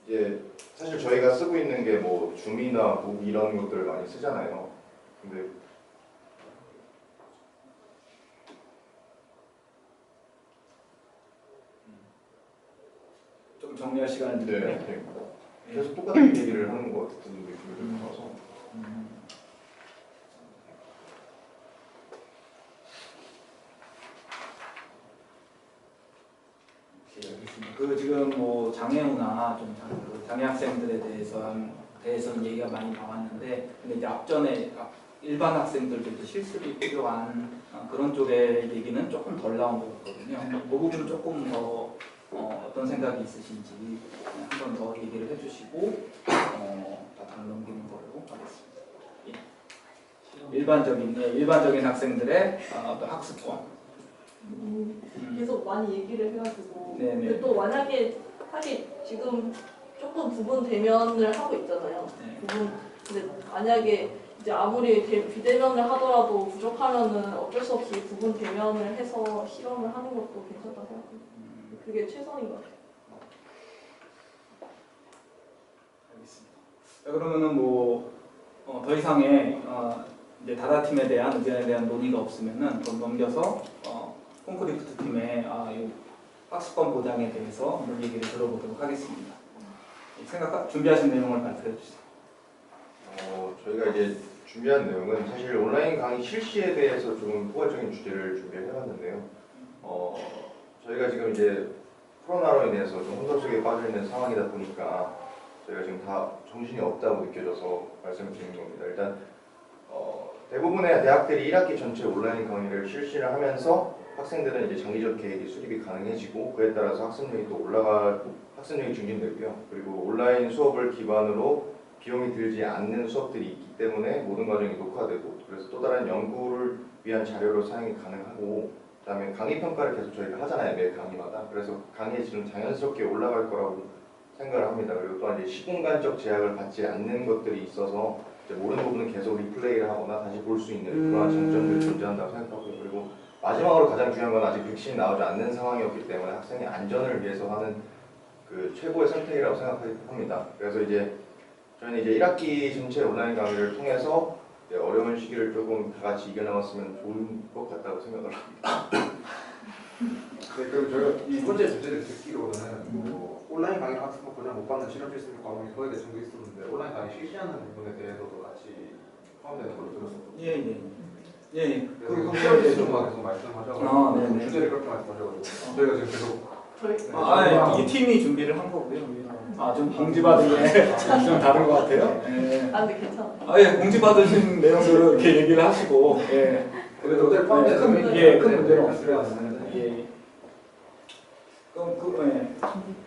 이제 사실 저희가 쓰고 있는 게 뭐 줌이나 북 이런 것들을 많이 쓰잖아요. 근데 좀 정리할 시간을 네, 드릴까요? 네. 계속 똑같은 얘기를 하는 것 같은 느낌이 좀 들어서 예, 알겠습니다. 그 지금 뭐 장애우나 좀 장애 학생들에 대해서는 얘기가 많이 나왔는데, 근데 이제 앞전에 일반 학생들도 이제 실습이 필요한 그런 쪽의 얘기는 조금 덜 나온 것 같거든요. 그 부분은 조금 더 어떤 생각이 있으신지 한 번 더 얘기를 해주시고 바탕을 넘기는 걸로 하겠습니다. 예. 일반적인 학생들의 어떤 학습권. 계속 많이 얘기를 해가지고 네네. 근데 또 만약에 사실 지금 조금 부분 대면을 하고 있잖아요. 네. 근데 만약에 이제 아무리 비대면을 하더라도 부족하면은 어쩔 수 없이 부분 대면을 해서 실험을 하는 것도 괜찮다 생각합니다. 그게 최선인 것 같아요. 알겠습니다. 자, 그러면은 뭐 더 이상의 이제 다다 팀에 대한 의견에 대한 논의가 없으면은 좀 넘겨서 콘크리트 팀의 이 학습권 보장에 대해서 한번 얘기를 들어보도록 하겠습니다. 준비하신 내용을 발표해 주세요. 저희가 이제 준비한 내용은 사실 온라인 강의 실시에 대해서 좀 포괄적인 주제를 준비를 해봤는데요. 저희가 지금 이제 코로나로 인해서 좀 혼돈 속에 빠져 있는 상황이다 보니까 저희가 지금 다 정신이 없다고 느껴져서 말씀을 드리는 겁니다. 일단 대부분의 대학들이 1학기 전체 온라인 강의를 실시를 하면서 학생들은 이제 장기적 계획이 수립이 가능해지고 그에 따라서 학습력이 또 학습력이 증진되고요. 그리고 온라인 수업을 기반으로 비용이 들지 않는 수업들이 있기 때문에 모든 과정이 녹화되고 그래서 또 다른 연구를 위한 자료로 사용이 가능하고 그다음에 강의 평가를 계속 저희가 하잖아요. 매 강의마다. 그래서 강의의 질은 자연스럽게 올라갈 거라고 생각을 합니다. 그리고 또한 이제 시공간적 제약을 받지 않는 것들이 있어서 이제 모르는 부분은 계속 리플레이를 하거나 다시 볼 수 있는 그러한 장점들이 존재한다고 생각하고요. 그리고 마지막으로 가장 중요한 건 아직 백신이 나오지 않는 상황이었기 때문에 학생의 안전을 위해서 하는 그 최고의 선택이라고 생각합니다. 그래서 이제 저희는 이제 1학기 전체 온라인 강의를 통해서 이제 어려운 시기를 조금 다 같이 이겨나갔으면 좋은 것 같다고 생각을 합니다. 네, 그리고 저희가 이 번째 주제를 듣기로는 뭐 온라인 강의 같은 거 그냥 못 받는 실험 실습 과목이 거의 대충도 있었는데 온라인 강의 실시하는 부분에 대해서도 같이 포함되는 걸로 들었었거든요. 예. 그리고 시험 대해서 계속 말씀하셔가지고 아, 네네. 그 주제를 그렇게 말씀하셔가지고 저희가 지금 계속 이 팀이 준비를 한 거고요. 좀 공지받은 게 좀 다른 것 같아요. 예. 아 근데 괜찮아. 예, 공지받으신 내용들을 이렇게 얘기를 하시고, 예. 그래도 포함돼서 큰 문제는 없을 것 같습니다. 예. 그럼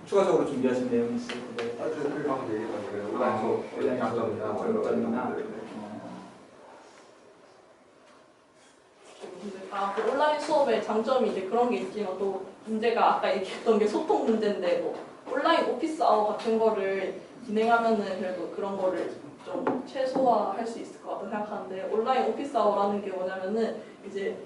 추가적으로 준비하신 내용이 있어요? 그 방금 얘기했던 온라인 수업 장점이나 뭐 여러 가지 장점이나. 부분들. 그 온라인 수업의 장점이 이제 그런 게 있지만 또 문제가 아까 얘기했던 게 소통 문제인데 뭐 온라인 오피스 아워 같은 거를 진행하면은 그래도 그런 거를 좀 최소화할 수 있을 것 같다 생각하는데 온라인 오피스 아워라는 게 뭐냐면은 이제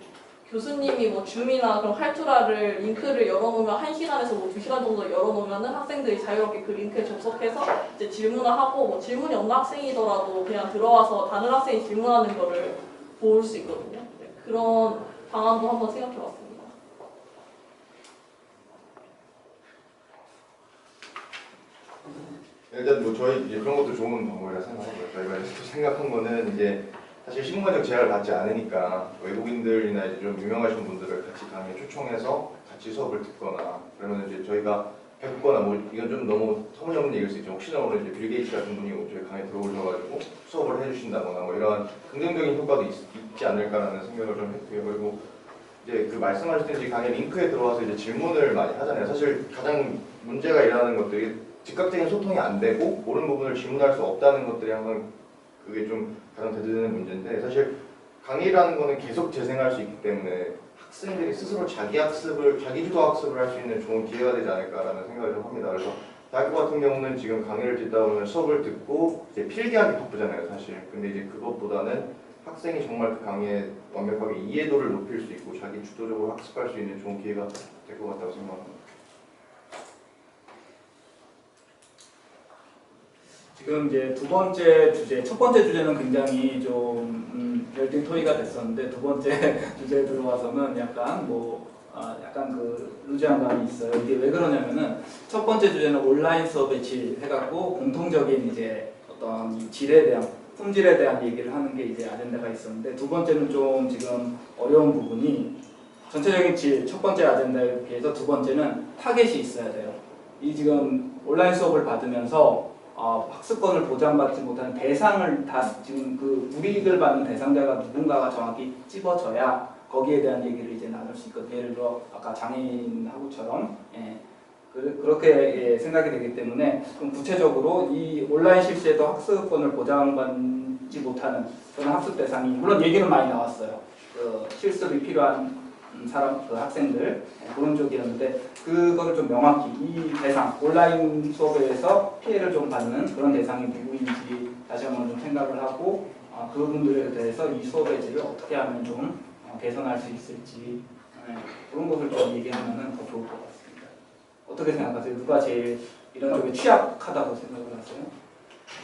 교수님이 뭐 줌이나 그런 칼투라를 링크를 열어놓으면 1시간에서 뭐 2시간 정도 열어놓으면은 학생들이 자유롭게 그 링크에 접속해서 이제 질문을 하고 뭐 질문이 없는 학생이더라도 그냥 들어와서 다른 학생이 질문하는 거를 볼 수 있거든요. 네, 그런 방안도 한번 생각해봤습니다. 일단 뭐 저희 이제 그런 것도 좋은 방법이라 생각하고요. 저희가 이제 또 생각한 거는 이제 사실 시공간적 제약을 받지 않으니까 외국인들이나 이제 좀 유명하신 분들을 같이 강의에 초청해서 같이 수업을 듣거나 그러면 이제 저희가 배웠거나 뭐 이건 좀 너무 터무니없는 얘기일 수 있죠. 혹시나 오늘 이제 빌 게이츠 같은 분이 저희 강의에 들어오셔가지고 수업을 해주신다거나 뭐 이런 긍정적인 효과도 있지 않을까라는 생각을 좀 했고요. 그리고 이제 그 말씀하셨듯이 강의 링크에 들어와서 이제 질문을 많이 하잖아요. 사실 가장 문제가 일어나는 것들이 즉각적인 소통이 안 되고 모르는 부분을 질문할 수 없다는 것들이 항상 그게 좀 가장 대두되는 문제인데 사실 강의라는 거는 계속 재생할 수 있기 때문에 학생들이 스스로 자기 주도 학습을 할 수 있는 좋은 기회가 되지 않을까라는 생각을 좀 합니다. 그래서 대학교 같은 경우는 지금 강의를 듣다 보면 수업을 듣고 이제 필기하기 바쁘잖아요, 사실. 근데 이제 그것보다는 학생이 정말 그 강의에 완벽하게 이해도를 높일 수 있고 자기 주도적으로 학습할 수 있는 좋은 기회가 될 것 같다고 생각합니다. 지금 이제 두 번째 주제, 첫 번째 주제는 굉장히 좀 열띤 토의가 됐었는데 두 번째 주제에 들어와서는 약간 약간 그 루즈한 감이 있어요. 이게 왜 그러냐면은 첫 번째 주제는 온라인 수업의 질 해갖고 공통적인 이제 어떤 이 질에 대한 품질에 대한 얘기를 하는 게 이제 아젠다가 있었는데 두 번째는 좀 지금 어려운 부분이 전체적인 질, 첫 번째 아젠다에 비해서 두 번째는 타겟이 있어야 돼요. 이 지금 온라인 수업을 받으면서 학습권을 보장받지 못하는 대상을 지금 그 불이익을 받는 대상자가 누군가가 정확히 찝어져야 거기에 대한 얘기를 이제 나눌 수 있거든요. 예를 들어 아까 장애인하고처럼 그렇게 생각이 되기 때문에 좀 구체적으로 이 온라인 실시에도 학습권을 보장받지 못하는 그런 학습 대상이 물론 얘기는 많이 나왔어요. 그 실습이 필요한 사람, 그 학생들 그런 쪽이었는데 그거를 좀 명확히 이 대상 온라인 수업에서 피해를 좀 받는 그런 대상이 누구인지 다시 한번 좀 생각을 하고 그분들에 대해서 이 수업의 질을 어떻게 하면 좀 개선할 수 있을지 그런 것을 좀 얘기하면 더 좋을 것 같습니다. 어떻게 생각하세요? 누가 제일 이런 쪽에 취약하다고 생각을 하세요?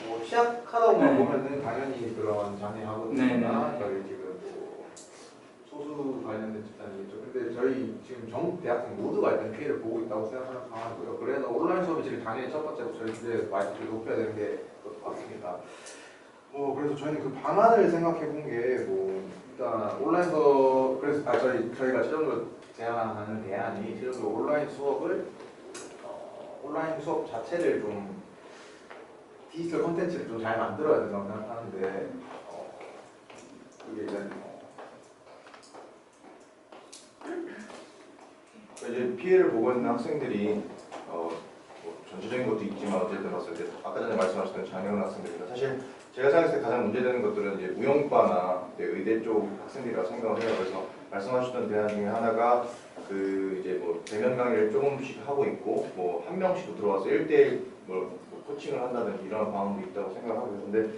뭐 취약하다고만 보면은 당연히 그런 장애하고나 저희 지금 소수 관련된 집단이겠죠. 근데 저희 지금 전 대학생 모두가 일단 피해를 보고 있다고 생각하는 상황이고요. 그래서 온라인 수업이 지금 당연히 첫 번째 저희 주제에 마이크를 높여야 되는 게 맞습니다. 그래서 저희는 그 방안을 생각해 본 게 일단 온라인 수업 그래서 저희가 최종적으로 제안하는 대안이 최종적으로 온라인 수업 자체를 좀 디지털 콘텐츠를 좀 잘 만들어야 된다고 생각하는데 그게 일단 이제 피해를 보고 있는 학생들이 전체적인 것도 있지만 어쨌든 봤을 때 아까 전에 말씀하셨던 장애인 학생들입니다. 사실 제가 생각했을 때 가장 문제되는 것들은 이제 무용과나 이제 의대 쪽 학생들이라고 생각을 해요. 그래서 말씀하셨던 대안 중에 하나가 그 이제 뭐 대면 강의를 조금씩 하고 있고 뭐 한 명씩 들어와서 1대1 뭐 코칭을 한다든지 이런 방안도 있다고 생각하고요. 근데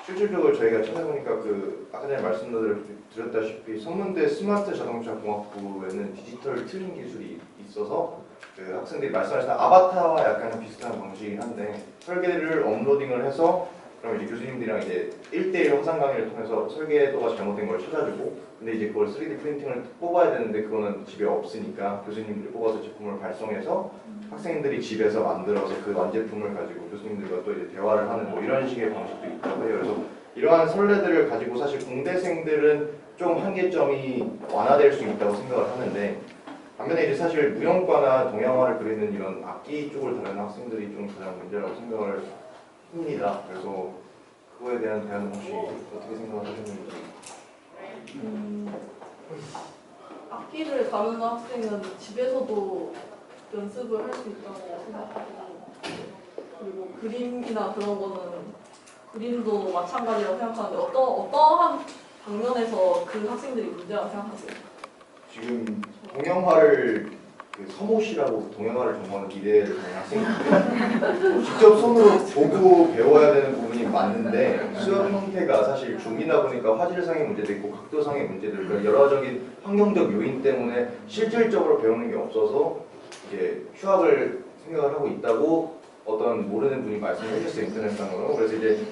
실질적으로 저희가 찾아보니까 그 아까 전에 말씀드렸다시피 성문대 스마트 자동차 공학부에는 디지털 트윈 기술이 있어서 그 학생들이 말씀하신 아바타와 약간 비슷한 방식이긴 한데 설계를 업로딩을 해서 그럼 이제 교수님들이랑 이제 1대1 화상 강의를 통해서 설계도가 잘못된 걸 찾아주고 근데 이제 그걸 3D 프린팅을 뽑아야 되는데 그거는 집에 없으니까 교수님들이 뽑아서 제품을 발송해서 학생들이 집에서 만들어서 그 완제품을 가지고 교수님들과 또 이제 대화를 하는 뭐 이런 식의 방식도 있다고 해요. 그래서 이러한 선례들을 가지고 사실 공대생들은 좀 한계점이 완화될 수 있다고 생각을 하는데 반면에 이제 사실 무용과나 동양화를 그리는 이런 악기 쪽을 다루는 학생들이 좀 가장 문제라고 생각을 합니다. 그래서 그거에 대한 대안은 혹시 어떻게 생각하시는지? 악기를 다루는 학생은 집에서도 연습을 할 수 있다고 생각하고 그리고 그림이나 그런 거는 그림도 마찬가지라고 생각하는데 어떠한 방면에서 그 학생들이 문제라고 생각하세요? 지금 동양화를 그 서모시라고 동양화를 전공하는 이대를 다니는 학생인데 직접 손으로 보고 배워야 되는 부분이 많은데 수업 형태가 사실 중이다 보니까 화질상의 문제도 있고 각도상의 문제도 있고 여러적인 환경적 요인 때문에 실질적으로 배우는 게 없어서 이제 휴학을 생각을 하고 있다고 어떤 모르는 분이 말씀해 주셨어요. 인터넷상으로. 그래서 이제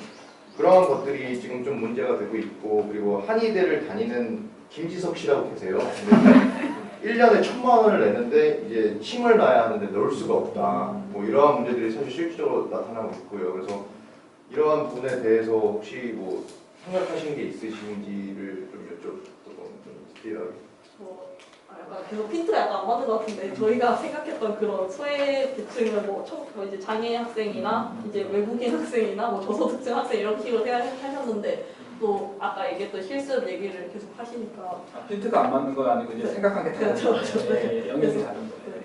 그런 것들이 지금 좀 문제가 되고 있고 그리고 한의대를 다니는 김지석 씨라고 계세요. 근데 1년에 1,000만 원을 내는데 이제 침을 놔야 하는데 넣을 수가 없다. 뭐 이러한 문제들이 사실 실질적으로 나타나고 있고요. 그래서 이러한 부분에 대해서 혹시 뭐 생각하시는 게 있으신지를 좀 여쭤보면 좀 스피드하게. 약간 계속 핀트가 약간 안 맞는 것 같은데 저희가 생각했던 그런 소외 계층은 뭐 이제 장애 학생이나 이제 외국인 학생이나 뭐 저소득층 학생 이런 식으로 생각하셨는데 또 아까 얘기했던 실습 얘기를 계속 하시니까 핀트가 안 맞는 건 아니고 이제 생각한 게 다른 거예요. 네, 영역이 다른 거예요.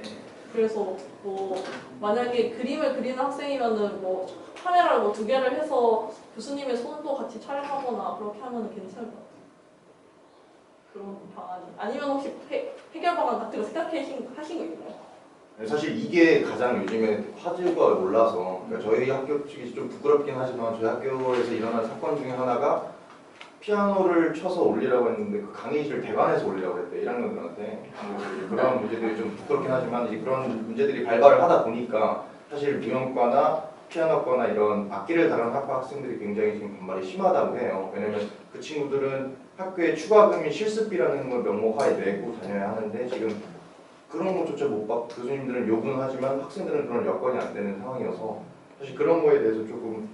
그래서 뭐 만약에 그림을 그리는 학생이면은 뭐 카메라를 뭐 2개를 해서 교수님의 손도 같이 촬영하거나 그렇게 하면 괜찮을 것 같아요. 그런 방안이 아니면 혹시 해결 방안 같은 거 생각하신 거 있나요? 사실 이게 가장 요즘에 화두가 올라서 그러니까 저희 학교 측이 좀 부끄럽긴 하지만 저희 학교에서 일어난 사건 중에 하나가 피아노를 쳐서 올리라고 했는데 그 강의실 대관에서 올리라고 했대 1학년들한테. 그런 문제들이 좀 부끄럽긴 하지만 이제 그런 문제들이 발발을 하다 보니까 사실 무용과나 피아노과나 이런 악기를 다루는 학과 학생들이 굉장히 지금 반발이 심하다고 해요. 왜냐면 그 친구들은 학교에 추가금이 실습비라는 걸 명목하에 내고 다녀야 하는데 지금 그런 것조차 못 받고 교수님들은 요구는 하지만 학생들은 그런 여건이 안 되는 상황이어서 사실 그런 거에 대해서 조금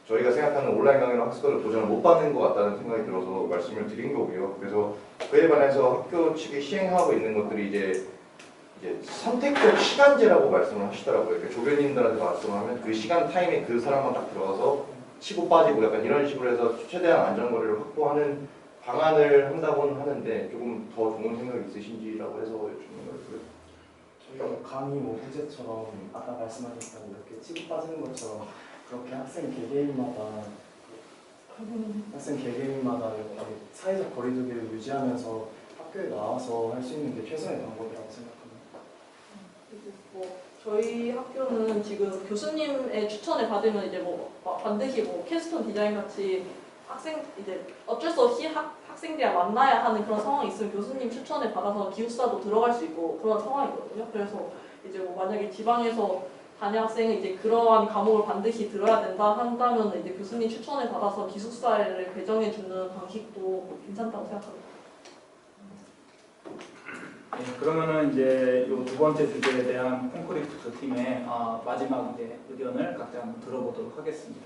저희가 생각하는 온라인 강의나 학습과를 보장을 못 받는 것 같다는 생각이 들어서 말씀을 드린 거고요. 그래서 그에 반해서 학교 측이 시행하고 있는 것들이 이제 선택적 시간제라고 말씀을 하시더라고요. 그러니까 조교님들한테 말씀하면 그 시간 타임에 그 사람만 딱 들어가서 치고 빠지고 약간 이런 식으로 해서 최대한 안전거리를 확보하는 방안을 한다고는 하는데 조금 더 좋은 생각이 있으신지라고 해서 여쭙는 거고요. 저희가 강의 뭐 부제처럼 아까 말씀하셨던 이렇게 치고 빠지는 것처럼 그렇게 학생 개개인마다 이렇게 사회적 거리두기를 유지하면서 학교에 나와서 할 수 있는 게 최선의 방법이라고 생각합니다. 뭐 저희 학교는 지금 교수님의 추천을 받으면 이제 뭐 반드시 뭐 캐스톤 디자인 같이 학생 이제 어쩔 수 없이 학생들이랑 만나야 하는 그런 상황이 있으면 교수님 추천을 받아서 기숙사도 들어갈 수 있고 그런 상황이거든요. 그래서 이제 뭐 만약에 지방에서 단여 학생은 이제 그러한 과목을 반드시 들어야 된다 한다면 이제 교수님 추천을 받아서 기숙사를 배정해 주는 방식도 괜찮다고 생각합니다. 네, 그러면은 이제 이 두 번째 주제에 대한 콘크리트 팀의 마지막 이제 의견을 각자 한번 들어보도록 하겠습니다.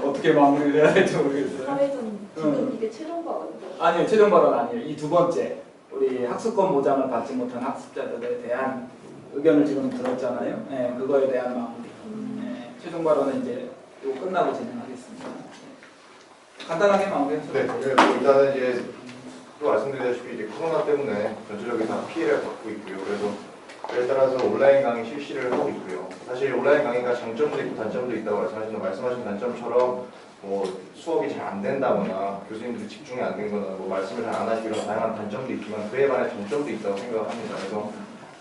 어떻게 마무리를 해야 될지 모르겠어요. 사회는 지금 이게 최종 발언이죠? 아니요, 최종 발언 아니에요. 이 두 번째, 우리 학습권 보장을 받지 못한 학습자들에 대한 의견을 지금 들었잖아요. 네, 그거에 대한 마무리. 네, 최종 발언은 이제 이거 끝나고 진행하겠습니다. 간단하게 마무리해주세요. 네, 뭐 일단은 이제 또 말씀드렸다시피 이제 코로나 때문에 전체적인 다 피해를 받고 있고요. 그래서 그에 따라서 온라인 강의 실시를 하고 있고요. 사실 온라인 강의가 장점도 있고 단점도 있다고 말씀하신 단점처럼 뭐 수업이 잘 안 된다거나 교수님들이 집중이 안 되거나 뭐 말씀을 잘 안 하시고 이런 다양한 단점도 있지만 그에 반해 장점도 있다고 생각합니다. 그래서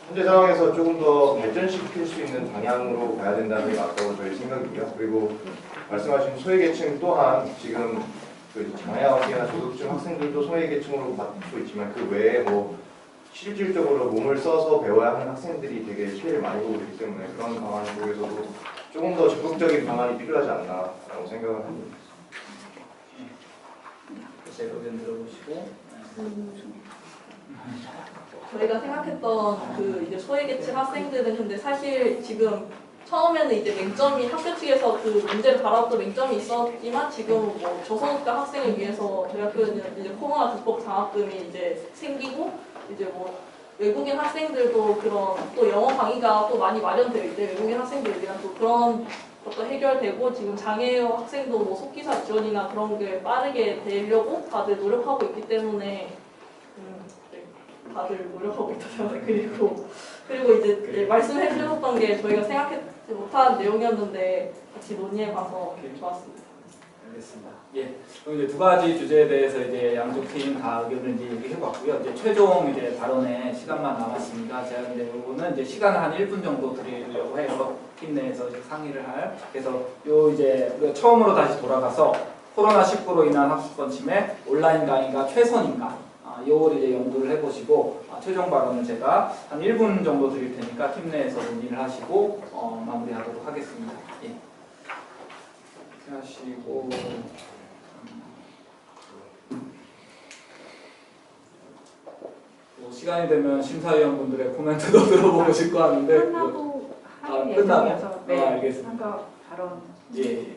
현재 상황에서 조금 더 발전시킬 수 있는 방향으로 가야 된다는 게 맞다고 저희 생각이고요. 그리고 말씀하신 소외계층 또한 지금 그 장애학이나 저소득층 학생들도 소외계층으로 받고 있지만 그 외에 뭐 실질적으로 몸을 써서 배워야 하는 학생들이 되게 피해를 많이 보고 있기 때문에 그런 방안 쪽에서도 조금 더 적극적인 방안이 필요하지 않나라고 생각을 합니다. 제 의견 들어보시고. 저희가 생각했던 그 이제 소외계층 학생들은 근데 사실 지금 처음에는 이제 맹점이 학교 측에서 그 문제를 바라봤던 맹점이 있었지만 지금 뭐 저소득자 학생을 위해서 저희 학교는 이제 코로나 극복 장학금이 이제 생기고 이제 뭐 외국인 학생들도 그런 또 영어 강의가 또 많이 마련되어 있대. 외국인 학생들에 대한 또 그런 것도 해결되고 지금 장애 학생도 뭐 속기사 지원이나 그런 게 빠르게 되려고 다들 노력하고 있기 때문에 네, 다들 노력하고 있다 생각해요. 그리고 이제 말씀해 주셨던 게 저희가 생각하지 못한 내용이었는데 같이 논의해봐서 좋았습니다. 알겠습니다. 예. 그럼 이제 두 가지 주제에 대해서 이제 양쪽 팀 다 의견을 이제 얘기해봤고요. 이제 최종 이제 발언에 시간만 남았습니다. 제가 이제 요거는 이제 시간을 한 1분 정도 드리려고 해요. 팀 내에서 이제 상의를 할. 그래서 요 이제 우리가 처음으로 다시 돌아가서 코로나19로 인한 학습권 침해 온라인 강의가 최선인가? 요걸 이제 연구를 해보시고 최종 발언을 제가 한 1분 정도 드릴 테니까 팀 내에서 논의를 하시고 마무리하도록 하겠습니다. 예. 하시고 뭐 시간이 되면 심사위원분들의 코멘트도 들어보고 싶고 하는데 끝나고 할 끝나고? 예정이어서 네, 알겠습니다. 한번 발언. 예.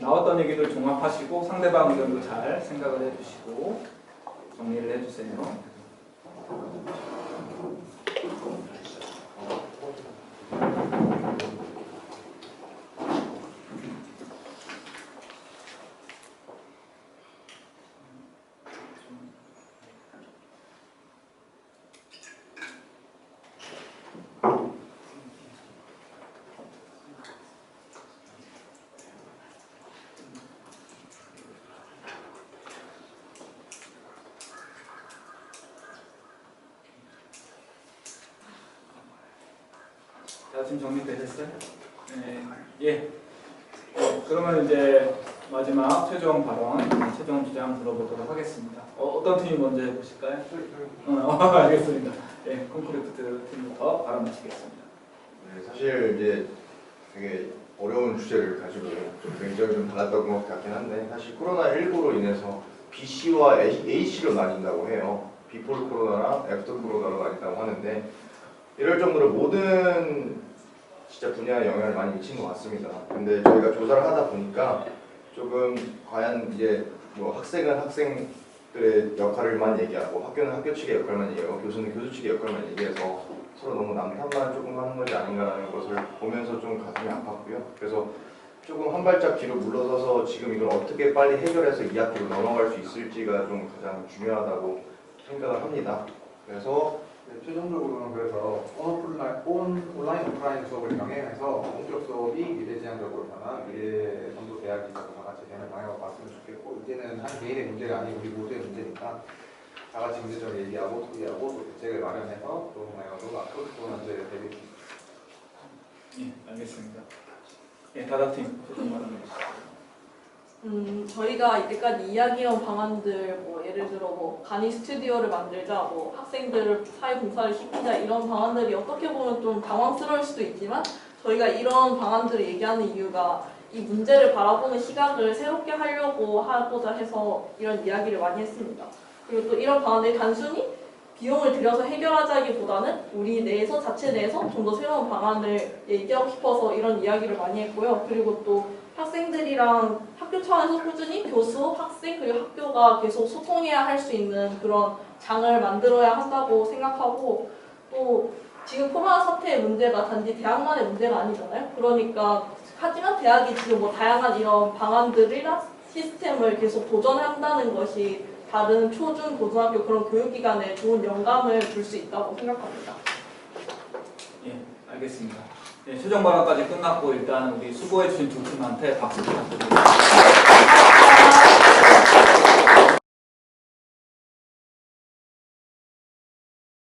나왔던 얘기들 종합하시고 상대방 의견도 잘 생각을 해주시고 정리를 해주세요. 자, 지금 정리되셨어요? 네. 예. 그러면 이제 마지막 최종 발언, 최종 주장 들어보도록 하겠습니다. 어떤 팀이 먼저 해보실까요? 알겠습니다. 예, 콘크리트 팀부터 발언 마치겠습니다. 네, 사실 이제 되게 어려운 주제를 가지고 좀 굉장히 좀 달랐던 것 같긴 한데 사실 코로나19로 인해서 BC와 AC로 나뉜다고 해요. 비폴 코로나랑 애프터 코로나로 나뉜다고 하는데 이럴 정도로 모든 진짜 분야에 영향을 많이 미친 것 같습니다. 근데 저희가 조사를 하다 보니까 조금 과연 이제 뭐 학생은 학생들의 역할을만 얘기하고 학교는 학교 측의 역할만 얘기하고 교수는 교수 측의 역할만 얘기해서 서로 너무 남탓만 조금 하는 것이 아닌가라는 것을 보면서 좀 가슴이 아팠고요. 그래서 조금 한 발짝 뒤로 물러서서 지금 이걸 어떻게 빨리 해결해서 2학기로 넘어갈 수 있을지가 좀 가장 중요하다고 생각을 합니다. 그래서 최종적으로는 그래서 온라인 오프라인 수업을 병행해서 공적 수업이 미래지향적으로 변한 미래 선도 대학이 다 같이 되는 방향으로 봤으면 좋겠고 이제는 한 개인의 문제가 아니고 우리 모두의 문제니까 다 같이 문제점을 얘기하고 소개하고 또 대책을 마련해서 좋은 방향으로 앞으로 좋은 문제를 대비합니다. 예, 알겠습니다. 예, 다다팀 최종 발언 해주시죠. 저희가 이때까지 이야기해온 방안들, 뭐 예를 들어 뭐 간이 스튜디오를 만들자, 뭐 학생들을 사회봉사를 시키자 이런 방안들이 어떻게 보면 좀 당황스러울 수도 있지만 저희가 이런 방안들을 얘기하는 이유가 이 문제를 바라보는 시각을 새롭게 하려고 하고자 해서 이런 이야기를 많이 했습니다. 그리고 또 이런 방안들이 단순히 비용을 들여서 해결하자기보다는 우리 내에서 자체 내에서 좀 더 새로운 방안을 얘기하고 싶어서 이런 이야기를 많이 했고요. 그리고 또 학생들이랑 학교 차원에서 꾸준히 교수, 학생 그리고 학교가 계속 소통해야 할 수 있는 그런 장을 만들어야 한다고 생각하고 또 지금 코로나 사태의 문제가 단지 대학만의 문제가 아니잖아요. 그러니까 하지만 대학이 지금 뭐 다양한 이런 방안들이나 시스템을 계속 도전한다는 것이 다른 초중 고등학교 그런 교육기관에 좋은 영감을 줄 수 있다고 생각합니다. 예, 알겠습니다. 네, 최종 발언까지 끝났고 일단 우리 수고해주신 두 팀한테 박수 부탁드립니다.